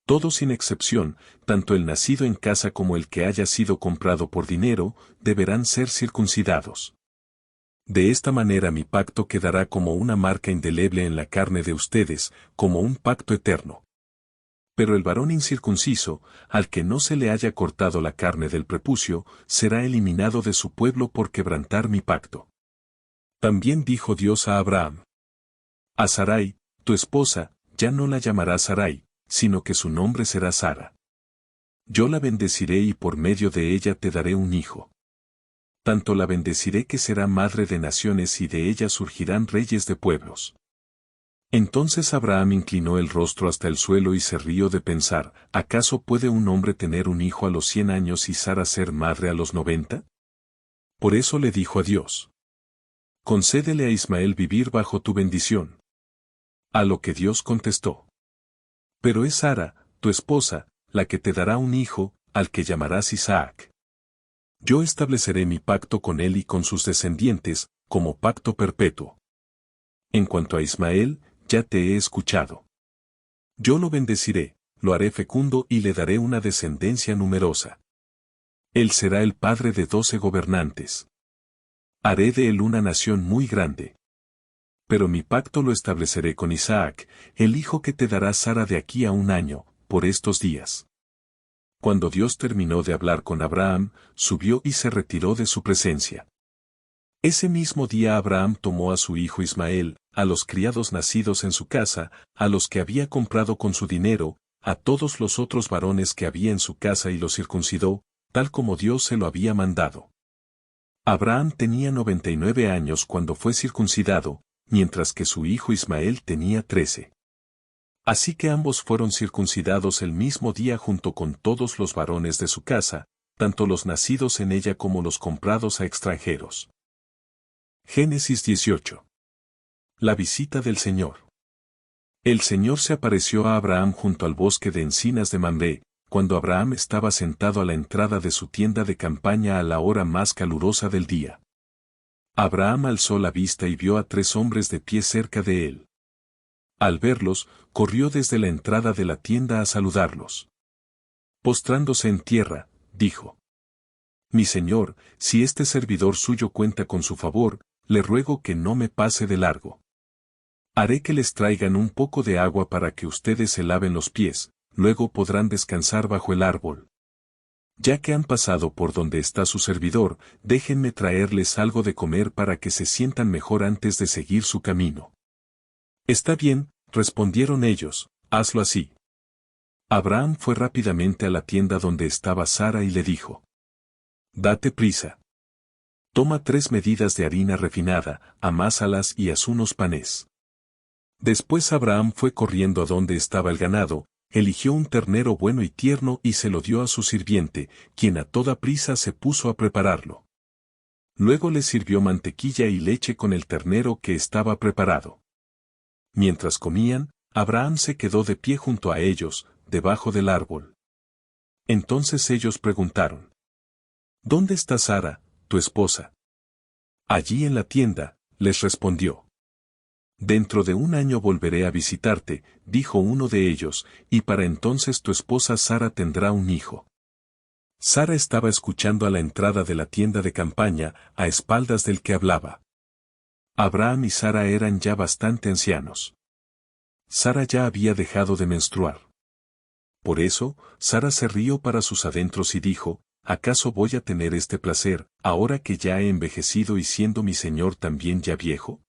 Todos sin excepción, tanto el nacido en casa como el que haya sido comprado por dinero, deberán ser circuncidados. De esta manera mi pacto quedará como una marca indeleble en la carne de ustedes, como un pacto eterno. Pero el varón incircunciso, al que no se le haya cortado la carne del prepucio, será eliminado de su pueblo por quebrantar mi pacto. También dijo Dios a Abraham: A Sarai, tu esposa, ya no la llamarás Sarai, sino que su nombre será Sara. Yo la bendeciré y por medio de ella te daré un hijo. Tanto la bendeciré que será madre de naciones y de ella surgirán reyes de pueblos. Entonces Abraham inclinó el rostro hasta el suelo y se rió de pensar: ¿acaso puede un hombre tener un hijo a los 100 años y Sara ser madre a los 90? Por eso le dijo a Dios: Concédele a Ismael vivir bajo tu bendición. A lo que Dios contestó: Pero es Sara, tu esposa, la que te dará un hijo, al que llamarás Isaac. Yo estableceré mi pacto con él y con sus descendientes, como pacto perpetuo. En cuanto a Ismael, ya te he escuchado. Yo lo bendeciré, lo haré fecundo y le daré una descendencia numerosa. Él será el padre de 12 gobernantes. Haré de él una nación muy grande. Pero mi pacto lo estableceré con Isaac, el hijo que te dará Sara de aquí a un año, por estos días. Cuando Dios terminó de hablar con Abraham, subió y se retiró de su presencia. Ese mismo día Abraham tomó a su hijo Ismael, a los criados nacidos en su casa, a los que había comprado con su dinero, a todos los otros varones que había en su casa y los circuncidó, tal como Dios se lo había mandado. Abraham tenía 99 años cuando fue circuncidado, mientras que su hijo Ismael tenía 13. Así que ambos fueron circuncidados el mismo día junto con todos los varones de su casa, tanto los nacidos en ella como los comprados a extranjeros. Génesis 18. La visita del Señor. El Señor se apareció a Abraham junto al bosque de encinas de Mamre, cuando Abraham estaba sentado a la entrada de su tienda de campaña a la hora más calurosa del día. Abraham alzó la vista y vio a 3 hombres de pie cerca de él. Al verlos, corrió desde la entrada de la tienda a saludarlos. Postrándose en tierra, dijo: Mi señor, si este servidor suyo cuenta con su favor, le ruego que no me pase de largo. Haré que les traigan un poco de agua para que ustedes se laven los pies, luego podrán descansar bajo el árbol. Ya que han pasado por donde está su servidor, déjenme traerles algo de comer para que se sientan mejor antes de seguir su camino. Está bien, respondieron ellos, hazlo así. Abraham fue rápidamente a la tienda donde estaba Sara y le dijo: Date prisa. Toma 3 medidas de harina refinada, amásalas y haz unos panes. Después Abraham fue corriendo a donde estaba el ganado, eligió un ternero bueno y tierno y se lo dio a su sirviente, quien a toda prisa se puso a prepararlo. Luego le sirvió mantequilla y leche con el ternero que estaba preparado. Mientras comían, Abraham se quedó de pie junto a ellos, debajo del árbol. Entonces ellos preguntaron: ¿Dónde está Sara, tu esposa? Allí en la tienda, les respondió. Dentro de un año volveré a visitarte, dijo uno de ellos, y para entonces tu esposa Sara tendrá un hijo. Sara estaba escuchando a la entrada de la tienda de campaña, a espaldas del que hablaba. Abraham y Sara eran ya bastante ancianos. Sara ya había dejado de menstruar. Por eso, Sara se rió para sus adentros y dijo, ¿acaso voy a tener este placer, ahora que ya he envejecido y siendo mi señor también ya viejo?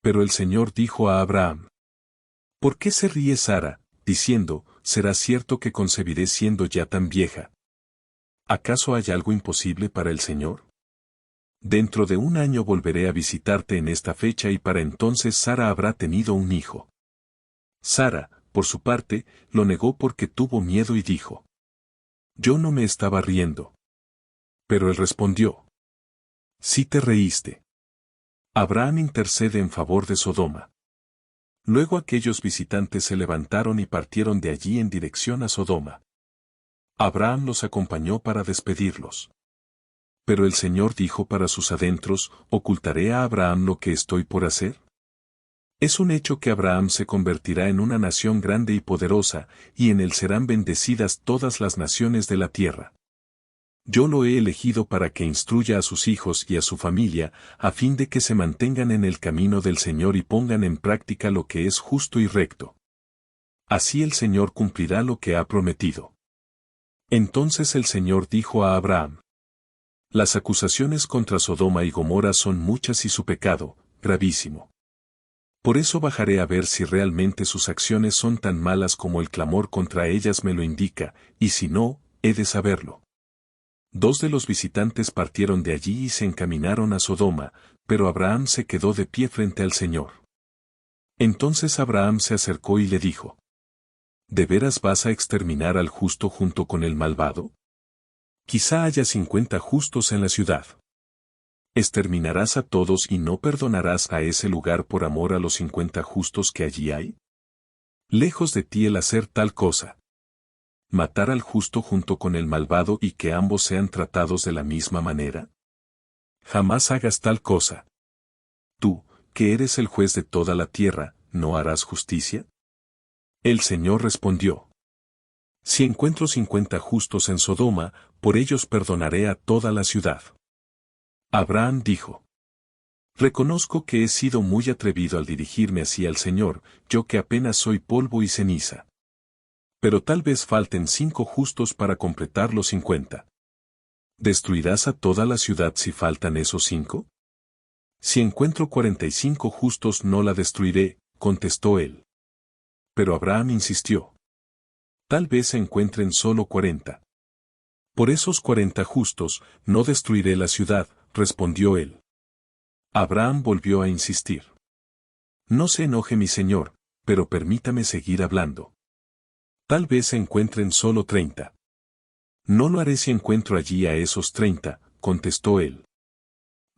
Pero el Señor dijo a Abraham, ¿por qué se ríe Sara, diciendo, ¿será cierto que concebiré siendo ya tan vieja? ¿Acaso hay algo imposible para el Señor? Dentro de un año volveré a visitarte en esta fecha y para entonces Sara habrá tenido un hijo. Sara, por su parte, lo negó porque tuvo miedo y dijo, yo no me estaba riendo. Pero él respondió, sí te reíste. Abraham intercede en favor de Sodoma. Luego aquellos visitantes se levantaron y partieron de allí en dirección a Sodoma. Abraham los acompañó para despedirlos. Pero el Señor dijo para sus adentros, ¿ocultaré a Abraham lo que estoy por hacer? Es un hecho que Abraham se convertirá en una nación grande y poderosa, y en él serán bendecidas todas las naciones de la tierra. Yo lo he elegido para que instruya a sus hijos y a su familia, a fin de que se mantengan en el camino del Señor y pongan en práctica lo que es justo y recto. Así el Señor cumplirá lo que ha prometido. Entonces el Señor dijo a Abraham, las acusaciones contra Sodoma y Gomorra son muchas y su pecado, gravísimo. Por eso bajaré a ver si realmente sus acciones son tan malas como el clamor contra ellas me lo indica, y si no, he de saberlo. Dos de los visitantes partieron de allí y se encaminaron a Sodoma, pero Abraham se quedó de pie frente al Señor. Entonces Abraham se acercó y le dijo, ¿de veras vas a exterminar al justo junto con el malvado? Quizá haya 50 justos en la ciudad. ¿Exterminarás a todos y no perdonarás a ese lugar por amor a los 50 justos que allí hay? Lejos de ti el hacer tal cosa. ¿Matar al justo junto con el malvado y que ambos sean tratados de la misma manera? Jamás hagas tal cosa. Tú, que eres el juez de toda la tierra, ¿no harás justicia? El Señor respondió, si encuentro 50 justos en Sodoma, por ellos perdonaré a toda la ciudad. Abraham dijo, reconozco que he sido muy atrevido al dirigirme así al Señor, yo que apenas soy polvo y ceniza. Pero tal vez falten 5 justos para completar los 50. ¿Destruirás a toda la ciudad si faltan esos 5? Si encuentro 45 justos no la destruiré, contestó él. Pero Abraham insistió. Tal vez se encuentren solo 40. Por esos 40 justos, no destruiré la ciudad, respondió él. Abraham volvió a insistir. No se enoje mi señor, pero permítame seguir hablando. Tal vez se encuentren solo 30. No lo haré si encuentro allí a esos 30, contestó él.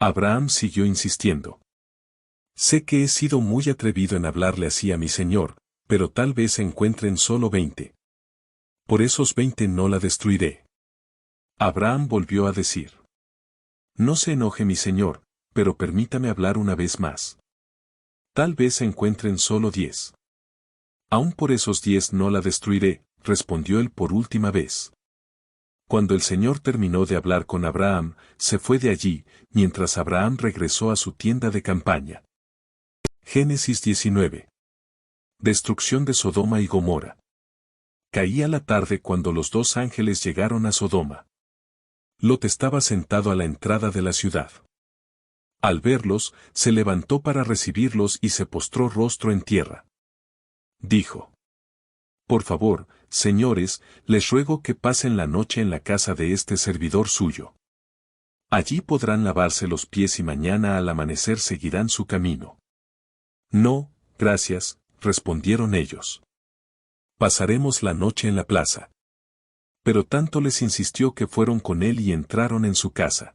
Abraham siguió insistiendo. Sé que he sido muy atrevido en hablarle así a mi señor, pero tal vez se encuentren solo 20. Por esos 20 no la destruiré. Abraham volvió a decir. No se enoje mi señor, pero permítame hablar una vez más. Tal vez se encuentren solo 10. Aún por esos 10 no la destruiré, respondió él por última vez. Cuando el Señor terminó de hablar con Abraham, se fue de allí, mientras Abraham regresó a su tienda de campaña. Génesis 19. Destrucción de Sodoma y Gomorra. Caía la tarde cuando los 2 ángeles llegaron a Sodoma. Lot estaba sentado a la entrada de la ciudad. Al verlos, se levantó para recibirlos y se postró rostro en tierra. Dijo: por favor, señores, les ruego que pasen la noche en la casa de este servidor suyo. Allí podrán lavarse los pies y mañana al amanecer seguirán su camino. No, gracias, respondieron ellos. Pasaremos la noche en la plaza. Pero tanto les insistió que fueron con él y entraron en su casa.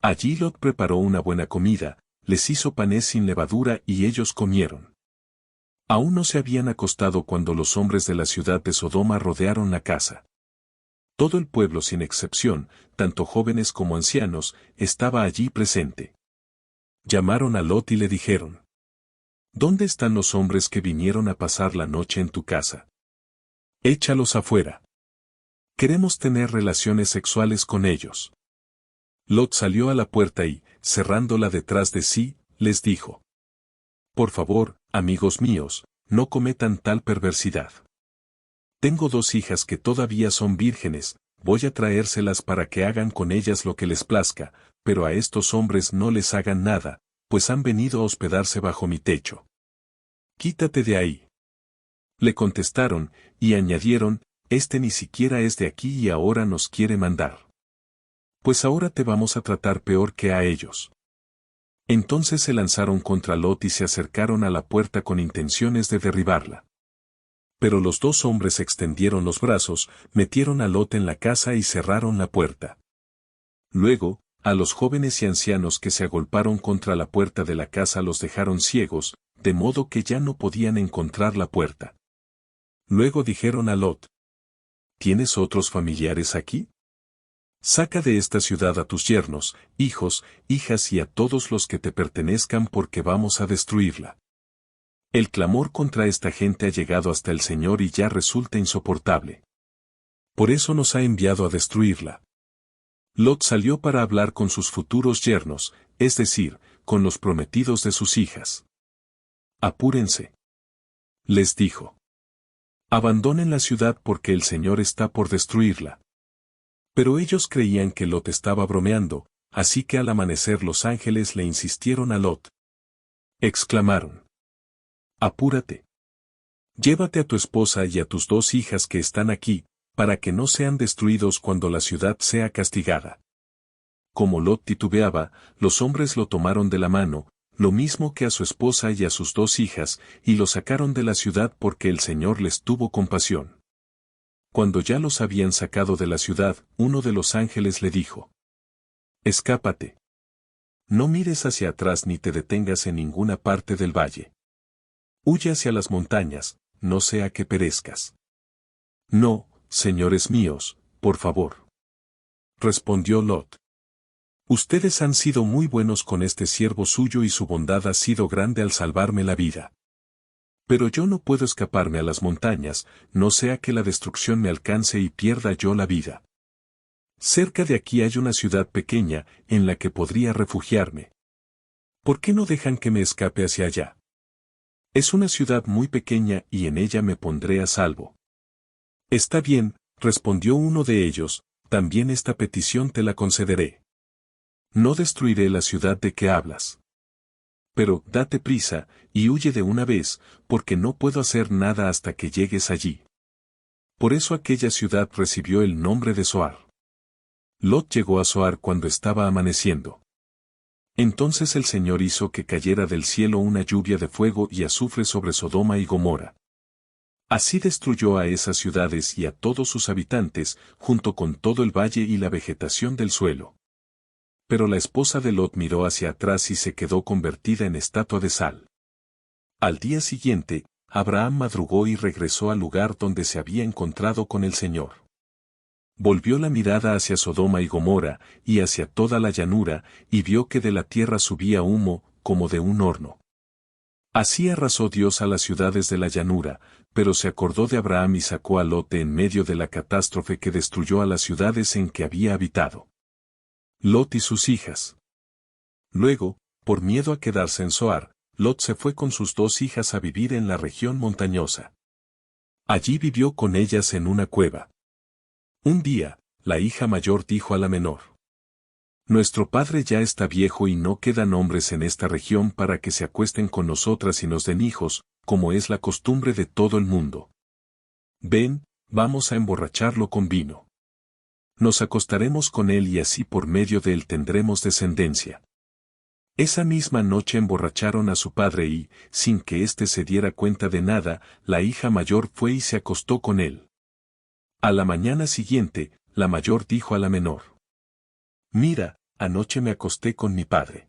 Allí Lot preparó una buena comida, les hizo panes sin levadura y ellos comieron. Aún no se habían acostado cuando los hombres de la ciudad de Sodoma rodearon la casa. Todo el pueblo sin excepción, tanto jóvenes como ancianos, estaba allí presente. Llamaron a Lot y le dijeron: ¿dónde están los hombres que vinieron a pasar la noche en tu casa? Échalos afuera. Queremos tener relaciones sexuales con ellos. Lot salió a la puerta y, cerrándola detrás de sí, les dijo: Por favor, amigos míos, no cometan tal perversidad. Tengo 2 hijas que todavía son vírgenes, voy a traérselas para que hagan con ellas lo que les plazca, pero a estos hombres no les hagan nada, pues han venido a hospedarse bajo mi techo. Quítate de ahí. Le contestaron, y añadieron: Este ni siquiera es de aquí y ahora nos quiere mandar. Pues ahora te vamos a tratar peor que a ellos. Entonces se lanzaron contra Lot y se acercaron a la puerta con intenciones de derribarla. Pero los 2 hombres extendieron los brazos, metieron a Lot en la casa y cerraron la puerta. Luego, a los jóvenes y ancianos que se agolparon contra la puerta de la casa los dejaron ciegos, de modo que ya no podían encontrar la puerta. Luego dijeron a Lot: ¿Tienes otros familiares aquí? Saca de esta ciudad a tus yernos, hijos, hijas y a todos los que te pertenezcan porque vamos a destruirla. El clamor contra esta gente ha llegado hasta el Señor y ya resulta insoportable. Por eso nos ha enviado a destruirla. Lot salió para hablar con sus futuros yernos, es decir, con los prometidos de sus hijas. Apúrense. Les dijo. Abandonen la ciudad porque el Señor está por destruirla. Pero ellos creían que Lot estaba bromeando, así que al amanecer los ángeles le insistieron a Lot. Exclamaron: Apúrate. Llévate a tu esposa y a tus 2 hijas que están aquí, para que no sean destruidos cuando la ciudad sea castigada. Como Lot titubeaba, los hombres lo tomaron de la mano, lo mismo que a su esposa y a sus 2 hijas, y lo sacaron de la ciudad porque el Señor les tuvo compasión. Cuando ya los habían sacado de la ciudad, uno de los ángeles le dijo: Escápate. No mires hacia atrás ni te detengas en ninguna parte del valle. Huye hacia las montañas, no sea que perezcas. No, señores míos, por favor. Respondió Lot. Ustedes han sido muy buenos con este siervo suyo y su bondad ha sido grande al salvarme la vida. Pero yo no puedo escaparme a las montañas, no sea que la destrucción me alcance y pierda yo la vida. Cerca de aquí hay una ciudad pequeña, en la que podría refugiarme. ¿Por qué no dejan que me escape hacia allá? Es una ciudad muy pequeña y en ella me pondré a salvo. Está bien, respondió uno de ellos, también esta petición te la concederé. No destruiré la ciudad de que hablas. Pero, date prisa, y huye de una vez, porque no puedo hacer nada hasta que llegues allí. Por eso aquella ciudad recibió el nombre de Zoar. Lot llegó a Zoar cuando estaba amaneciendo. Entonces el Señor hizo que cayera del cielo una lluvia de fuego y azufre sobre Sodoma y Gomorra. Así destruyó a esas ciudades y a todos sus habitantes, junto con todo el valle y la vegetación del suelo. Pero la esposa de Lot miró hacia atrás y se quedó convertida en estatua de sal. Al día siguiente, Abraham madrugó y regresó al lugar donde se había encontrado con el Señor. Volvió la mirada hacia Sodoma y Gomorra, y hacia toda la llanura, y vio que de la tierra subía humo, como de un horno. Así arrasó Dios a las ciudades de la llanura, pero se acordó de Abraham y sacó a Lot de en medio de la catástrofe que destruyó a las ciudades en que había habitado. Lot y sus hijas. Luego, por miedo a quedarse en Zoar, Lot se fue con sus 2 hijas a vivir en la región montañosa. Allí vivió con ellas en una cueva. Un día, la hija mayor dijo a la menor: Nuestro padre ya está viejo y no quedan hombres en esta región para que se acuesten con nosotras y nos den hijos, como es la costumbre de todo el mundo. Ven, vamos a emborracharlo con vino. Nos acostaremos con él y así por medio de él tendremos descendencia. Esa misma noche emborracharon a su padre y, sin que éste se diera cuenta de nada, la hija mayor fue y se acostó con él. A la mañana siguiente, la mayor dijo a la menor: Mira, anoche me acosté con mi padre.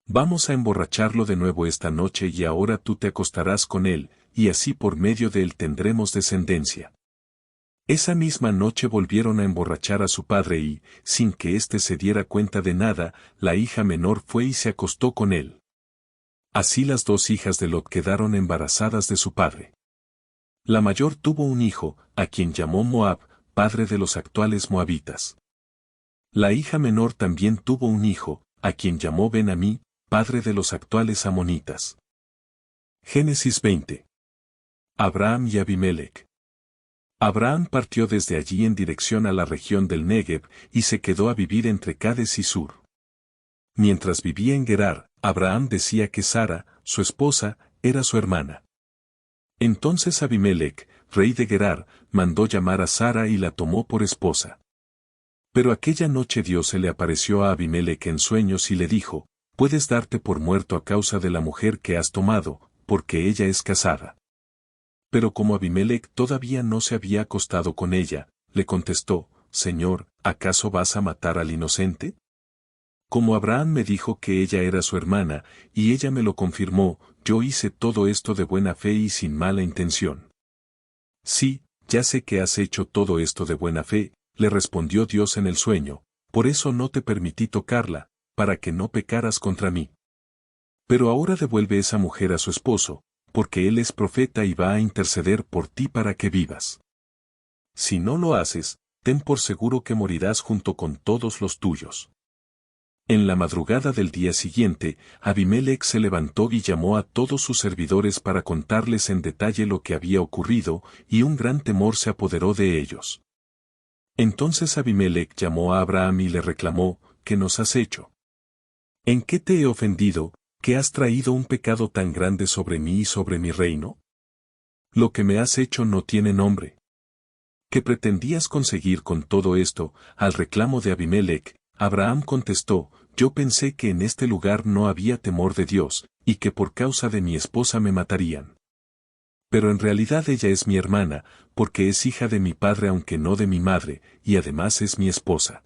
Vamos a emborracharlo de nuevo esta noche y ahora tú te acostarás con él, y así por medio de él tendremos descendencia. Esa misma noche volvieron a emborrachar a su padre y, sin que éste se diera cuenta de nada, la hija menor fue y se acostó con él. Así las 2 hijas de Lot quedaron embarazadas de su padre. La mayor tuvo un hijo, a quien llamó Moab, padre de los actuales moabitas. La hija menor también tuvo un hijo, a quien llamó Ben-Amí, padre de los actuales amonitas. Génesis 20. Abraham y Abimelech. Abraham partió desde allí en dirección a la región del Negev y se quedó a vivir entre Cades y Sur. Mientras vivía en Gerar, Abraham decía que Sara, su esposa, era su hermana. Entonces Abimelech, rey de Gerar, mandó llamar a Sara y la tomó por esposa. Pero aquella noche Dios se le apareció a Abimelech en sueños y le dijo: puedes darte por muerto a causa de la mujer que has tomado, porque ella es casada. Pero como Abimelech todavía no se había acostado con ella, le contestó: Señor, ¿acaso vas a matar al inocente? Como Abraham me dijo que ella era su hermana, y ella me lo confirmó, yo hice todo esto de buena fe y sin mala intención. Sí, ya sé que has hecho todo esto de buena fe, le respondió Dios en el sueño, por eso no te permití tocarla, para que no pecaras contra mí. Pero ahora devuelve esa mujer a su esposo, porque él es profeta y va a interceder por ti para que vivas. Si no lo haces, ten por seguro que morirás junto con todos los tuyos. En la madrugada del día siguiente, Abimelech se levantó y llamó a todos sus servidores para contarles en detalle lo que había ocurrido, y un gran temor se apoderó de ellos. Entonces Abimelech llamó a Abraham y le reclamó: ¿qué nos has hecho? ¿En qué te he ofendido, que has traído un pecado tan grande sobre mí y sobre mi reino? Lo que me has hecho no tiene nombre. ¿Qué pretendías conseguir con todo esto? Al reclamo de Abimelech, Abraham contestó: yo pensé que en este lugar no había temor de Dios, y que por causa de mi esposa me matarían. Pero en realidad ella es mi hermana, porque es hija de mi padre aunque no de mi madre, y además es mi esposa.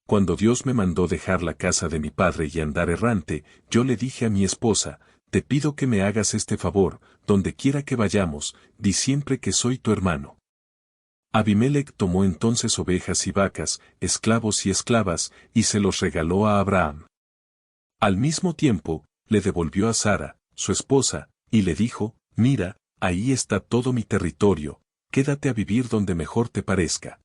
Cuando Dios me mandó dejar la casa de mi padre y andar errante, yo le dije a mi esposa: te pido que me hagas este favor, donde quiera que vayamos, di siempre que soy tu hermano. Abimelech tomó entonces ovejas y vacas, esclavos y esclavas, y se los regaló a Abraham. Al mismo tiempo, le devolvió a Sara, su esposa, y le dijo: mira, ahí está todo mi territorio, quédate a vivir donde mejor te parezca.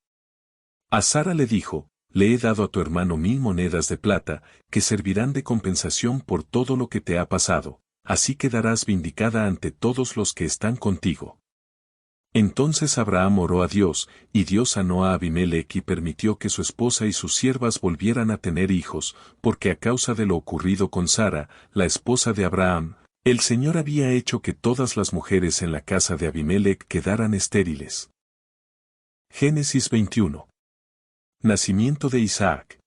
A Sara le dijo: le he dado a tu hermano 1000 monedas de plata, que servirán de compensación por todo lo que te ha pasado, así quedarás vindicada ante todos los que están contigo. Entonces Abraham oró a Dios, y Dios sanó a Abimelech y permitió que su esposa y sus siervas volvieran a tener hijos, porque a causa de lo ocurrido con Sara, la esposa de Abraham, el Señor había hecho que todas las mujeres en la casa de Abimelech quedaran estériles. Génesis 21. Nacimiento de Isaac.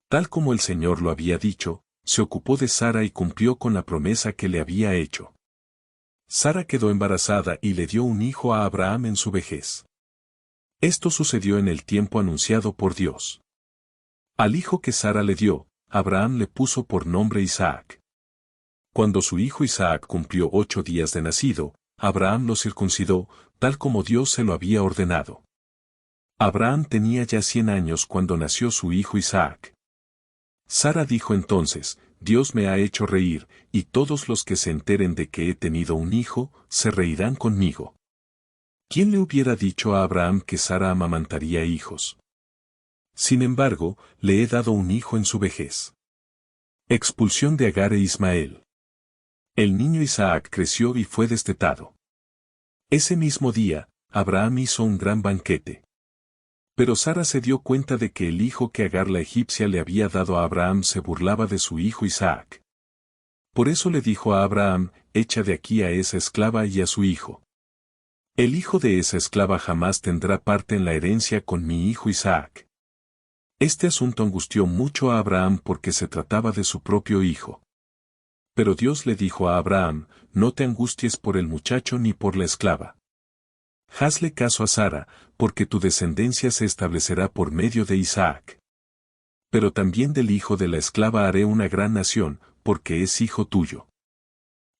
Tal como el Señor lo había dicho, se ocupó de Sara y cumplió con la promesa que le había hecho. Sara quedó embarazada y le dio un hijo a Abraham en su vejez. Esto sucedió en el tiempo anunciado por Dios. Al hijo que Sara le dio, Abraham le puso por nombre Isaac. Cuando su hijo Isaac cumplió 8 días de nacido, Abraham lo circuncidó, tal como Dios se lo había ordenado. Abraham tenía ya 100 años cuando nació su hijo Isaac. Sara dijo entonces: Dios me ha hecho reír, y todos los que se enteren de que he tenido un hijo, se reirán conmigo. ¿Quién le hubiera dicho a Abraham que Sara amamantaría hijos? Sin embargo, le he dado un hijo en su vejez. Expulsión de Agar e Ismael. El niño Isaac creció y fue destetado. Ese mismo día, Abraham hizo un gran banquete. Pero Sara se dio cuenta de que el hijo que Agar la egipcia le había dado a Abraham se burlaba de su hijo Isaac. Por eso le dijo a Abraham: echa de aquí a esa esclava y a su hijo. El hijo de esa esclava jamás tendrá parte en la herencia con mi hijo Isaac. Este asunto angustió mucho a Abraham porque se trataba de su propio hijo. Pero Dios le dijo a Abraham: no te angusties por el muchacho ni por la esclava. Hazle caso a Sara, porque tu descendencia se establecerá por medio de Isaac. Pero también del hijo de la esclava haré una gran nación, porque es hijo tuyo.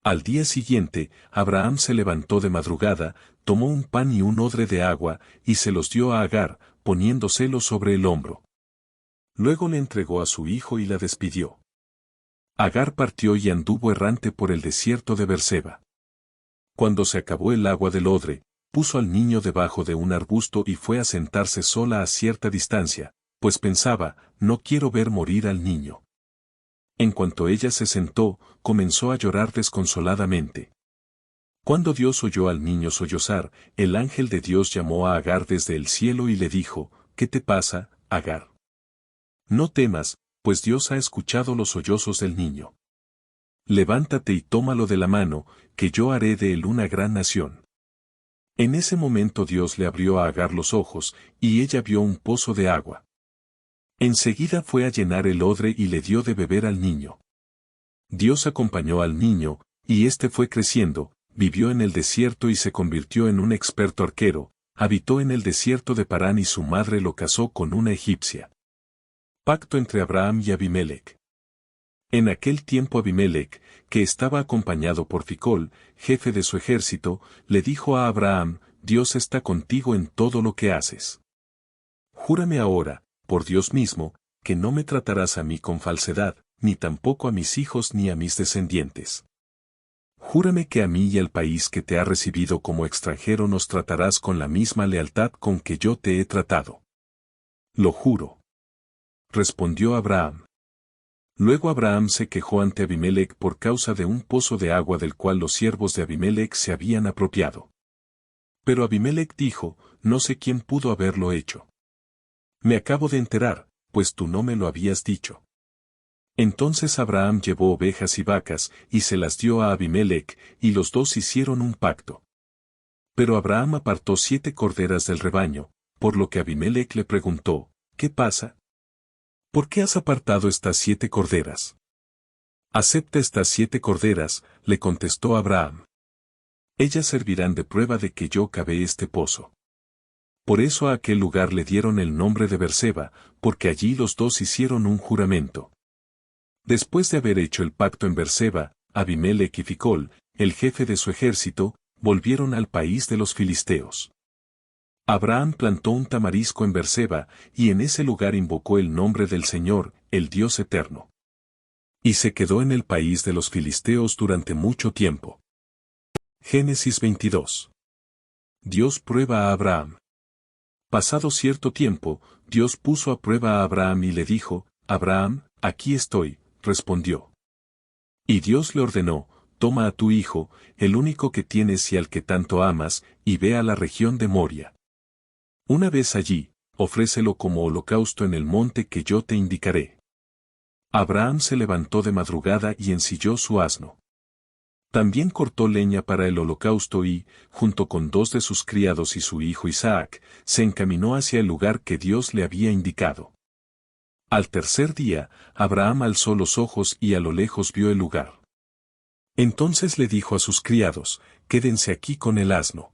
Al día siguiente, Abraham se levantó de madrugada, tomó un pan y un odre de agua, y se los dio a Agar, poniéndoselo sobre el hombro. Luego le entregó a su hijo y la despidió. Agar partió y anduvo errante por el desierto de Berseba. Cuando se acabó el agua del odre, puso al niño debajo de un arbusto y fue a sentarse sola a cierta distancia, pues pensaba, no quiero ver morir al niño. En cuanto ella se sentó, comenzó a llorar desconsoladamente. Cuando Dios oyó al niño sollozar, el ángel de Dios llamó a Agar desde el cielo y le dijo, ¿qué te pasa, Agar? No temas, pues Dios ha escuchado los sollozos del niño. Levántate y tómalo de la mano, que yo haré de él una gran nación. En ese momento Dios le abrió a Agar los ojos, y ella vio un pozo de agua. Enseguida fue a llenar el odre y le dio de beber al niño. Dios acompañó al niño, y éste fue creciendo, vivió en el desierto y se convirtió en un experto arquero, habitó en el desierto de Parán y su madre lo casó con una egipcia. Pacto entre Abraham y Abimelec. En aquel tiempo Abimelec, que estaba acompañado por Ficol, jefe de su ejército, le dijo a Abraham, Dios está contigo en todo lo que haces. Júrame ahora, por Dios mismo, que no me tratarás a mí con falsedad, ni tampoco a mis hijos ni a mis descendientes. Júrame que a mí y al país que te ha recibido como extranjero nos tratarás con la misma lealtad con que yo te he tratado. Lo juro. Respondió Abraham. Luego Abraham se quejó ante Abimelec por causa de un pozo de agua del cual los siervos de Abimelec se habían apropiado. Pero Abimelec dijo, no sé quién pudo haberlo hecho. Me acabo de enterar, pues tú no me lo habías dicho. Entonces Abraham llevó ovejas y vacas, y se las dio a Abimelec, y los dos hicieron un pacto. Pero Abraham apartó 7 corderas del rebaño, por lo que Abimelec le preguntó, ¿qué pasa? ¿Por qué has apartado estas 7 corderas? Acepta estas 7 corderas, le contestó Abraham. Ellas servirán de prueba de que yo cavé este pozo. Por eso a aquel lugar le dieron el nombre de Beerseba, porque allí los dos hicieron un juramento. Después de haber hecho el pacto en Beerseba, Abimelec y Ficol, el jefe de su ejército, volvieron al país de los filisteos. Abraham plantó un tamarisco en Beerseba, y en ese lugar invocó el nombre del Señor, el Dios eterno. Y se quedó en el país de los filisteos durante mucho tiempo. Génesis 22. Dios prueba a Abraham. Pasado cierto tiempo, Dios puso a prueba a Abraham y le dijo, Abraham, aquí estoy, respondió. Y Dios le ordenó, toma a tu hijo, el único que tienes y al que tanto amas, y ve a la región de Moria. Una vez allí, ofrécelo como holocausto en el monte que yo te indicaré. Abraham se levantó de madrugada y ensilló su asno. También cortó leña para el holocausto y, junto con 2 de sus criados y su hijo Isaac, se encaminó hacia el lugar que Dios le había indicado. Al tercer día, Abraham alzó los ojos y a lo lejos vio el lugar. Entonces le dijo a sus criados, quédense aquí con el asno.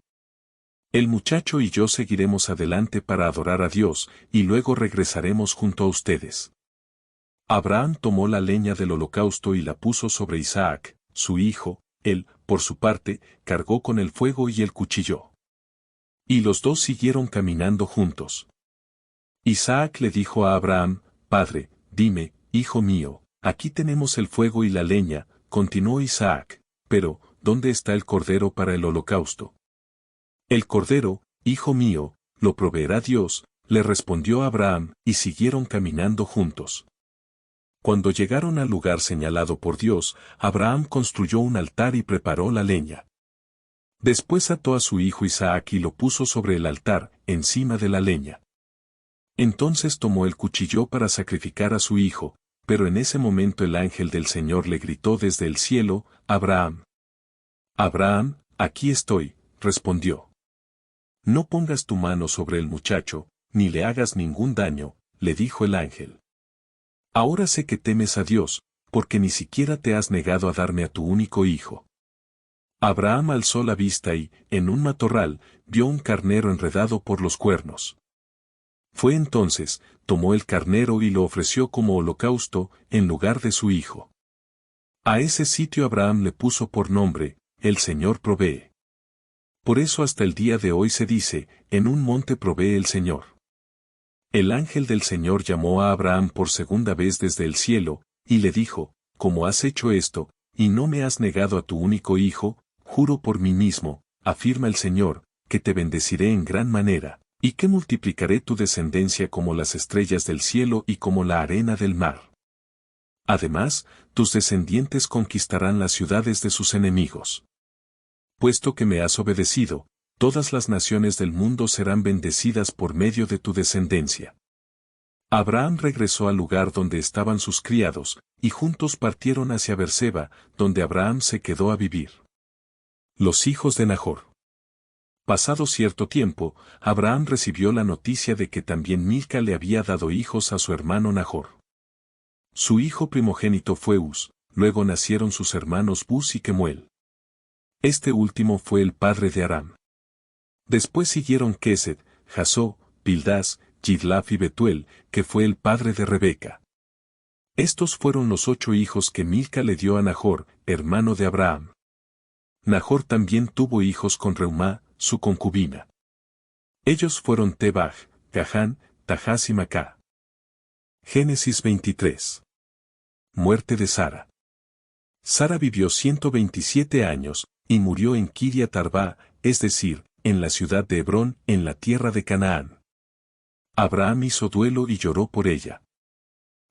El muchacho y yo seguiremos adelante para adorar a Dios, y luego regresaremos junto a ustedes. Abraham tomó la leña del holocausto y la puso sobre Isaac, su hijo. Él, por su parte, cargó con el fuego y el cuchillo. Y los dos siguieron caminando juntos. Isaac le dijo a Abraham, Padre, dime, hijo mío, aquí tenemos el fuego y la leña, continuó Isaac, pero, ¿dónde está el cordero para el holocausto? El cordero, hijo mío, lo proveerá Dios, le respondió Abraham, y siguieron caminando juntos. Cuando llegaron al lugar señalado por Dios, Abraham construyó un altar y preparó la leña. Después ató a su hijo Isaac y lo puso sobre el altar, encima de la leña. Entonces tomó el cuchillo para sacrificar a su hijo, pero en ese momento el ángel del Señor le gritó desde el cielo, Abraham. Abraham, aquí estoy, respondió. No pongas tu mano sobre el muchacho, ni le hagas ningún daño, le dijo el ángel. Ahora sé que temes a Dios, porque ni siquiera te has negado a darme a tu único hijo. Abraham alzó la vista y, en un matorral, vio un carnero enredado por los cuernos. Fue entonces, tomó el carnero y lo ofreció como holocausto, en lugar de su hijo. A ese sitio Abraham le puso por nombre, el Señor provee. Por eso hasta el día de hoy se dice, en un monte provee el Señor. El ángel del Señor llamó a Abraham por segunda vez desde el cielo, y le dijo, como has hecho esto, y no me has negado a tu único hijo, juro por mí mismo, afirma el Señor, que te bendeciré en gran manera, y que multiplicaré tu descendencia como las estrellas del cielo y como la arena del mar. Además, tus descendientes conquistarán las ciudades de sus enemigos. Puesto que me has obedecido, todas las naciones del mundo serán bendecidas por medio de tu descendencia. Abraham regresó al lugar donde estaban sus criados, y juntos partieron hacia Berseba, donde Abraham se quedó a vivir. Los hijos de Nahor. Pasado cierto tiempo, Abraham recibió la noticia de que también Milca le había dado hijos a su hermano Nahor. Su hijo primogénito fue Uz, luego nacieron sus hermanos Buz y Kemuel. Este último fue el padre de Aram. Después siguieron Kesed, Jasó, Pildas, Jidlaf y Betuel, que fue el padre de Rebeca. Estos fueron los 8 hijos que Milca le dio a Nahor, hermano de Abraham. Nahor también tuvo hijos con Reumá, su concubina. Ellos fueron Tebaj, Gahán, Tahás y Macá. Génesis 23. Muerte de Sara. Sara vivió 127 años, y murió en Kiriat Arba, es decir, en la ciudad de Hebrón, en la tierra de Canaán. Abraham hizo duelo y lloró por ella.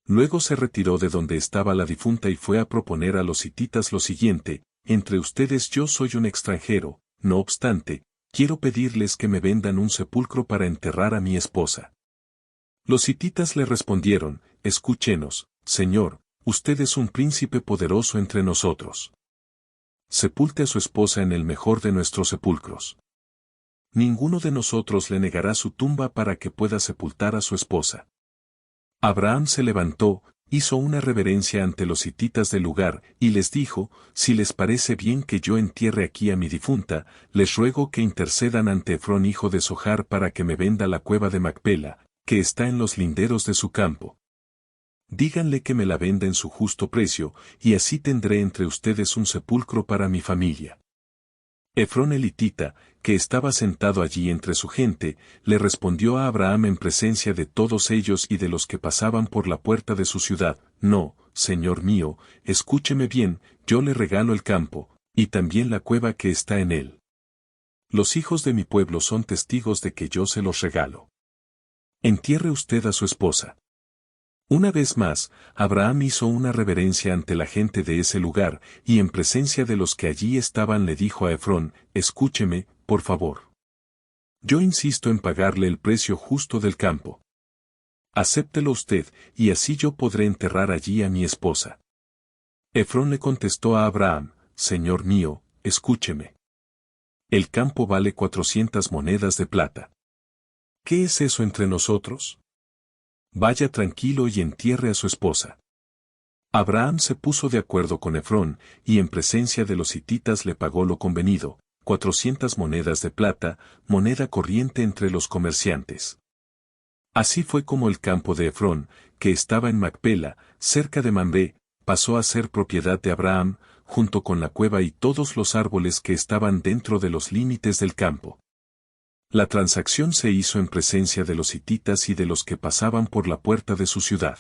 Luego se retiró de donde estaba la difunta y fue a proponer a los hititas lo siguiente: entre ustedes yo soy un extranjero, no obstante, quiero pedirles que me vendan un sepulcro para enterrar a mi esposa. Los hititas le respondieron: escúchenos, Señor, usted es un príncipe poderoso entre nosotros. Sepulte a su esposa en el mejor de nuestros sepulcros. Ninguno de nosotros le negará su tumba para que pueda sepultar a su esposa. Abraham se levantó, hizo una reverencia ante los hititas del lugar, y les dijo: si les parece bien que yo entierre aquí a mi difunta, les ruego que intercedan ante Efrón hijo de Sohar para que me venda la cueva de Macpela, que está en los linderos de su campo. Díganle que me la venda en su justo precio, y así tendré entre ustedes un sepulcro para mi familia. Efrón el hitita, que estaba sentado allí entre su gente, le respondió a Abraham en presencia de todos ellos y de los que pasaban por la puerta de su ciudad: no, señor mío, escúcheme bien, yo le regalo el campo, y también la cueva que está en él. Los hijos de mi pueblo son testigos de que yo se los regalo. Entierre usted a su esposa. Una vez más, Abraham hizo una reverencia ante la gente de ese lugar, y en presencia de los que allí estaban le dijo a Efrón: escúcheme, por favor. Yo insisto en pagarle el precio justo del campo. Acéptelo usted, y así yo podré enterrar allí a mi esposa. Efrón le contestó a Abraham: Señor mío, escúcheme. El campo vale 400 monedas de plata. ¿Qué es eso entre nosotros? Vaya tranquilo y entierre a su esposa. Abraham se puso de acuerdo con Efrón, y en presencia de los hititas le pagó lo convenido, 400 monedas de plata, moneda corriente entre los comerciantes. Así fue como el campo de Efrón, que estaba en Macpela, cerca de Mamre, pasó a ser propiedad de Abraham, junto con la cueva y todos los árboles que estaban dentro de los límites del campo. La transacción se hizo en presencia de los hititas y de los que pasaban por la puerta de su ciudad.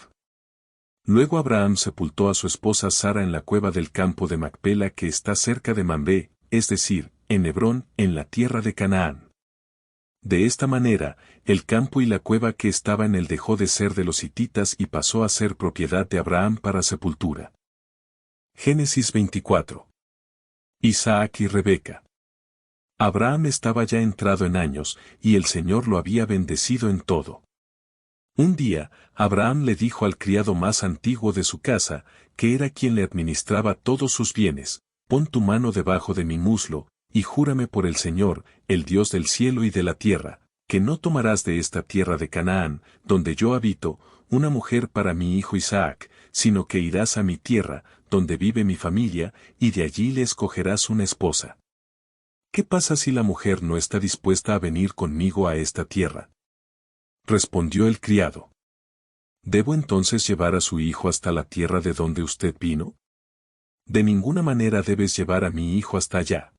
Luego Abraham sepultó a su esposa Sara en la cueva del campo de Macpela que está cerca de Mamre, es decir, en Hebrón, en la tierra de Canaán. De esta manera, el campo y la cueva que estaba en él dejó de ser de los hititas y pasó a ser propiedad de Abraham para sepultura. Génesis 24. Isaac y Rebeca. Abraham estaba ya entrado en años, y el Señor lo había bendecido en todo. Un día, Abraham le dijo al criado más antiguo de su casa, que era quien le administraba todos sus bienes: pon tu mano debajo de mi muslo, y júrame por el Señor, el Dios del cielo y de la tierra, que no tomarás de esta tierra de Canaán, donde yo habito, una mujer para mi hijo Isaac, sino que irás a mi tierra, donde vive mi familia, y de allí le escogerás una esposa. ¿Qué pasa si la mujer no está dispuesta a venir conmigo a esta tierra? Respondió el criado. ¿Debo entonces llevar a su hijo hasta la tierra de donde usted vino? De ninguna manera debes llevar a mi hijo hasta allá.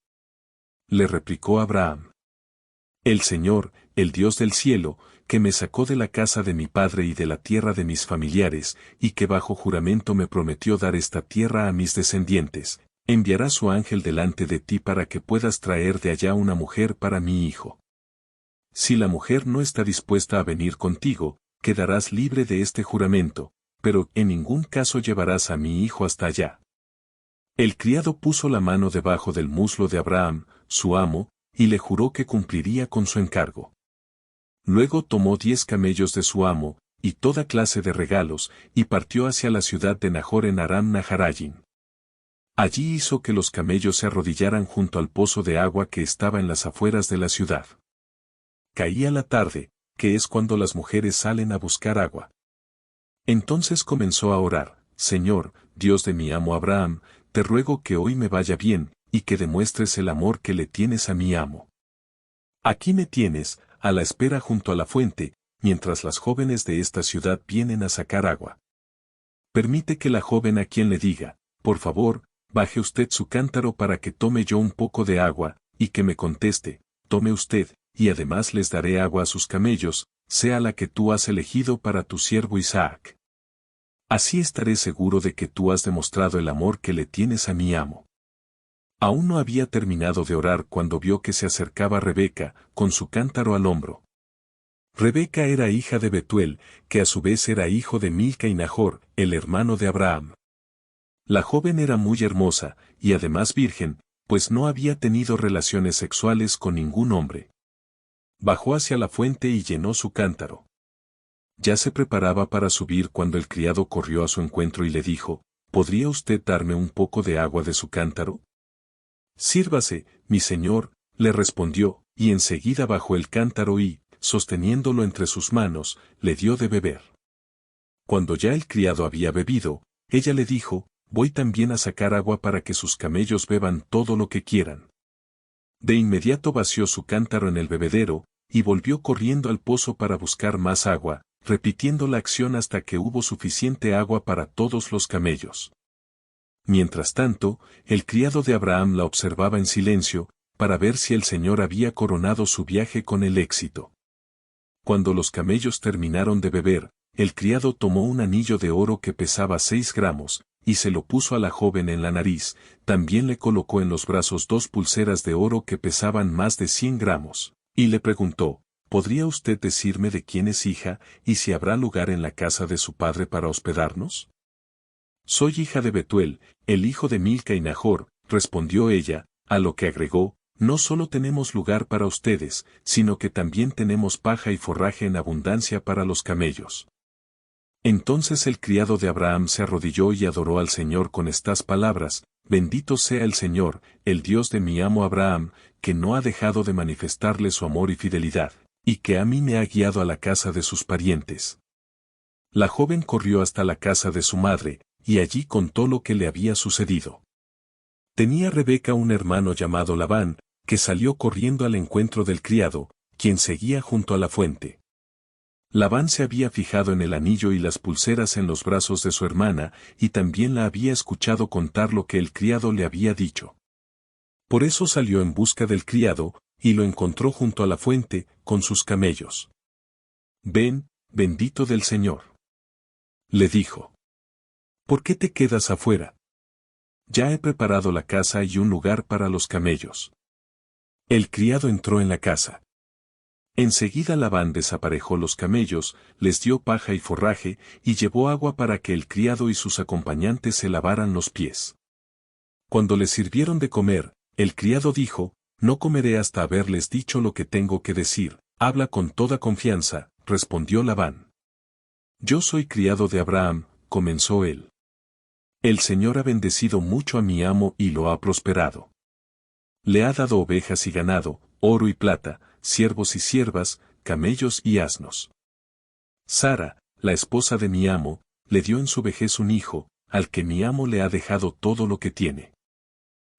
Le replicó Abraham. El Señor, el Dios del cielo, que me sacó de la casa de mi padre y de la tierra de mis familiares, y que bajo juramento me prometió dar esta tierra a mis descendientes, Enviará su ángel delante de ti para que puedas traer de allá una mujer para mi hijo. Si la mujer no está dispuesta a venir contigo, quedarás libre de este juramento, pero en ningún caso llevarás a mi hijo hasta allá. El criado puso la mano debajo del muslo de Abraham, su amo, y le juró que cumpliría con su encargo. Luego tomó 10 camellos de su amo, y toda clase de regalos, y partió hacia la ciudad de Nahor en Aram Naharayim. Allí hizo que los camellos se arrodillaran junto al pozo de agua que estaba en las afueras de la ciudad. Caía la tarde, que es cuando las mujeres salen a buscar agua. Entonces comenzó a orar: Señor, Dios de mi amo Abraham, te ruego que hoy me vaya bien, y que demuestres el amor que le tienes a mi amo. Aquí me tienes, a la espera junto a la fuente, mientras las jóvenes de esta ciudad vienen a sacar agua. Permite que la joven a quien le diga: por favor, baje usted su cántaro para que tome yo un poco de agua, y que me conteste: tome usted, y además les daré agua a sus camellos, sea la que tú has elegido para tu siervo Isaac. Así estaré seguro de que tú has demostrado el amor que le tienes a mi amo. Aún no había terminado de orar cuando vio que se acercaba Rebeca, con su cántaro al hombro. Rebeca era hija de Betuel, que a su vez era hijo de Milca y Nahor, el hermano de Abraham. La joven era muy hermosa, y además virgen, pues no había tenido relaciones sexuales con ningún hombre. Bajó hacia la fuente y llenó su cántaro. Ya se preparaba para subir cuando el criado corrió a su encuentro y le dijo: ¿podría usted darme un poco de agua de su cántaro? Sírvase, mi señor, le respondió, y enseguida bajó el cántaro y, sosteniéndolo entre sus manos, le dio de beber. Cuando ya el criado había bebido, ella le dijo: voy también a sacar agua para que sus camellos beban todo lo que quieran. De inmediato vació su cántaro en el bebedero, y volvió corriendo al pozo para buscar más agua, repitiendo la acción hasta que hubo suficiente agua para todos los camellos. Mientras tanto, el criado de Abraham la observaba en silencio, para ver si el Señor había coronado su viaje con el éxito. Cuando los camellos terminaron de beber, el criado tomó un anillo de oro que pesaba 6 gramos, y se lo puso a la joven en la nariz. También le colocó en los brazos 2 pulseras de oro que pesaban más de 100 gramos, y le preguntó: ¿podría usted decirme de quién es hija, y si habrá lugar en la casa de su padre para hospedarnos? Soy hija de Betuel, el hijo de Milca y Nahor, respondió ella, a lo que agregó: no solo tenemos lugar para ustedes, sino que también tenemos paja y forraje en abundancia para los camellos. Entonces el criado de Abraham se arrodilló y adoró al Señor con estas palabras: bendito sea el Señor, el Dios de mi amo Abraham, que no ha dejado de manifestarle su amor y fidelidad, y que a mí me ha guiado a la casa de sus parientes. La joven corrió hasta la casa de su madre, y allí contó lo que le había sucedido. Tenía Rebeca un hermano llamado Labán, que salió corriendo al encuentro del criado, quien seguía junto a la fuente. Labán se había fijado en el anillo y las pulseras en los brazos de su hermana, y también la había escuchado contar lo que el criado le había dicho. Por eso salió en busca del criado, y lo encontró junto a la fuente, con sus camellos. Ven, bendito del Señor, le dijo. ¿Por qué te quedas afuera? Ya he preparado la casa y un lugar para los camellos. El criado entró en la casa. Enseguida Labán desaparejó los camellos, les dio paja y forraje, y llevó agua para que el criado y sus acompañantes se lavaran los pies. Cuando les sirvieron de comer, el criado dijo: no comeré hasta haberles dicho lo que tengo que decir. Habla con toda confianza, respondió Labán. Yo soy criado de Abraham, comenzó él. El Señor ha bendecido mucho a mi amo y lo ha prosperado. Le ha dado ovejas y ganado, oro y plata, siervos y siervas, camellos y asnos. Sara, la esposa de mi amo, le dio en su vejez un hijo, al que mi amo le ha dejado todo lo que tiene.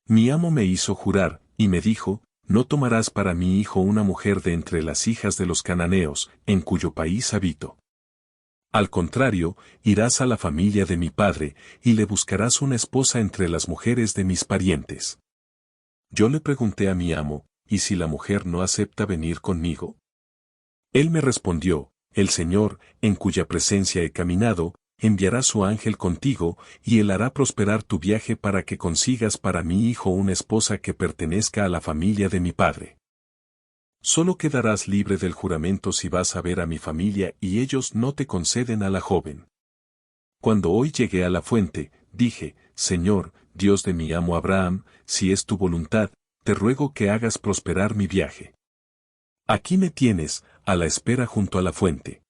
Mi amo me hizo jurar, y me dijo: no tomarás para mi hijo una mujer de entre las hijas de los cananeos, en cuyo país habito. Al contrario, irás a la familia de mi padre, y le buscarás una esposa entre las mujeres de mis parientes. Yo le pregunté a mi amo: ¿y si la mujer no acepta venir conmigo? Él me respondió: el Señor, en cuya presencia he caminado, enviará su ángel contigo, y él hará prosperar tu viaje para que consigas para mi hijo una esposa que pertenezca a la familia de mi padre. Solo quedarás libre del juramento si vas a ver a mi familia y ellos no te conceden a la joven. Cuando hoy llegué a la fuente, dije, Señor, Dios de mi amo Abraham, si es tu voluntad, te ruego que hagas prosperar mi viaje. Aquí me tienes, a la espera junto a la fuente.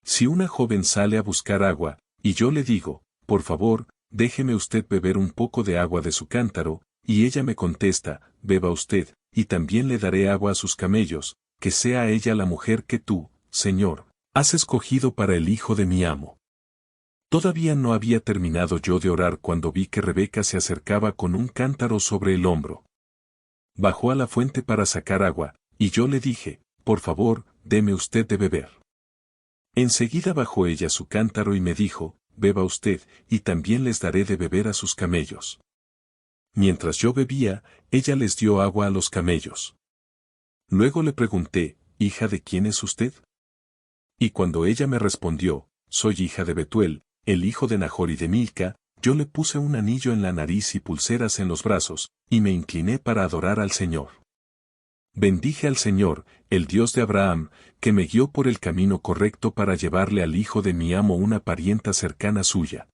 Si una joven sale a buscar agua, y yo le digo, por favor, déjeme usted beber un poco de agua de su cántaro, y ella me contesta, beba usted, y también le daré agua a sus camellos, que sea ella la mujer que tú, Señor, has escogido para el hijo de mi amo. Todavía no había terminado yo de orar cuando vi que Rebeca se acercaba con un cántaro sobre el hombro. Bajó a la fuente para sacar agua, y yo le dije, por favor, deme usted de beber. Enseguida bajó ella su cántaro y me dijo, beba usted, y también les daré de beber a sus camellos. Mientras yo bebía, ella les dio agua a los camellos. Luego le pregunté, ¿hija de quién es usted? Y cuando ella me respondió, soy hija de Betuel, el hijo de Nahor y de Milca, yo le puse un anillo en la nariz y pulseras en los brazos, y me incliné para adorar al Señor. Bendije al Señor, el Dios de Abraham, que me guió por el camino correcto para llevarle al hijo de mi amo una parienta cercana suya.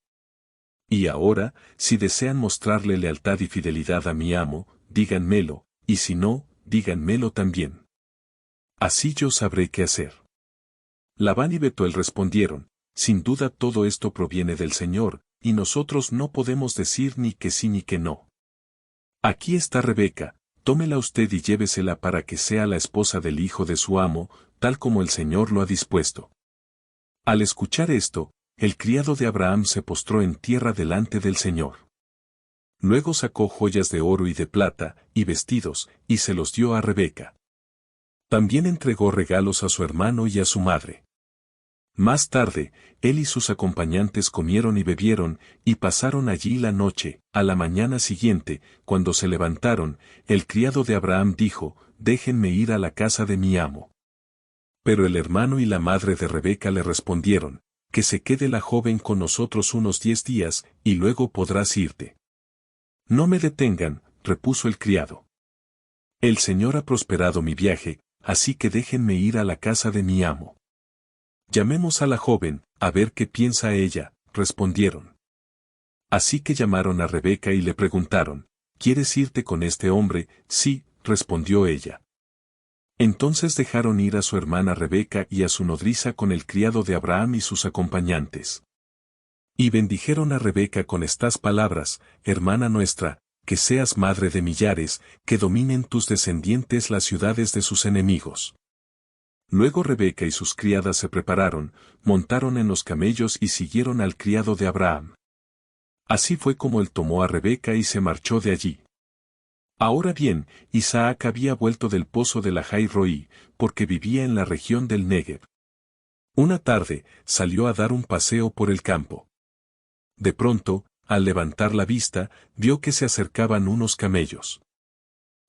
Y ahora, si desean mostrarle lealtad y fidelidad a mi amo, díganmelo, y si no, díganmelo también. Así yo sabré qué hacer. Labán y Betuel respondieron, sin duda todo esto proviene del Señor, y nosotros no podemos decir ni que sí ni que no. Aquí está Rebeca, tómela usted y llévesela para que sea la esposa del hijo de su amo, tal como el Señor lo ha dispuesto. Al escuchar esto, el criado de Abraham se postró en tierra delante del Señor. Luego sacó joyas de oro y de plata, y vestidos, y se los dio a Rebeca. También entregó regalos a su hermano y a su madre. Más tarde, él y sus acompañantes comieron y bebieron, y pasaron allí la noche. A la mañana siguiente, cuando se levantaron, el criado de Abraham dijo, déjenme ir a la casa de mi amo. Pero el hermano y la madre de Rebeca le respondieron, que se quede la joven con nosotros unos 10 días, y luego podrás irte. No me detengan, repuso el criado. El Señor ha prosperado mi viaje, así que déjenme ir a la casa de mi amo. Llamemos a la joven, a ver qué piensa ella, respondieron. Así que llamaron a Rebeca y le preguntaron, ¿quieres irte con este hombre? Sí, respondió ella. Entonces dejaron ir a su hermana Rebeca y a su nodriza con el criado de Abraham y sus acompañantes. Y bendijeron a Rebeca con estas palabras, hermana nuestra, que seas madre de millares, que dominen tus descendientes las ciudades de sus enemigos. Luego Rebeca y sus criadas se prepararon, montaron en los camellos y siguieron al criado de Abraham. Así fue como él tomó a Rebeca y se marchó de allí. Ahora bien, Isaac había vuelto del pozo de la Jai Roí, porque vivía en la región del Negev. Una tarde, salió a dar un paseo por el campo. De pronto, al levantar la vista, vio que se acercaban unos camellos.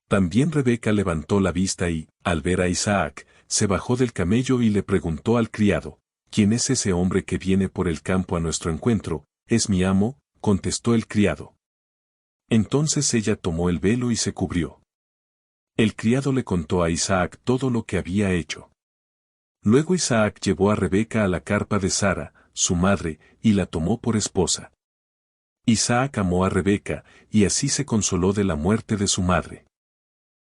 También Rebeca levantó la vista y, al ver a Isaac, se bajó del camello y le preguntó al criado, ¿quién es ese hombre que viene por el campo a nuestro encuentro? Es mi amo, contestó el criado. Entonces ella tomó el velo y se cubrió. El criado le contó a Isaac todo lo que había hecho. Luego Isaac llevó a Rebeca a la carpa de Sara, su madre, y la tomó por esposa. Isaac amó a Rebeca, y así se consoló de la muerte de su madre.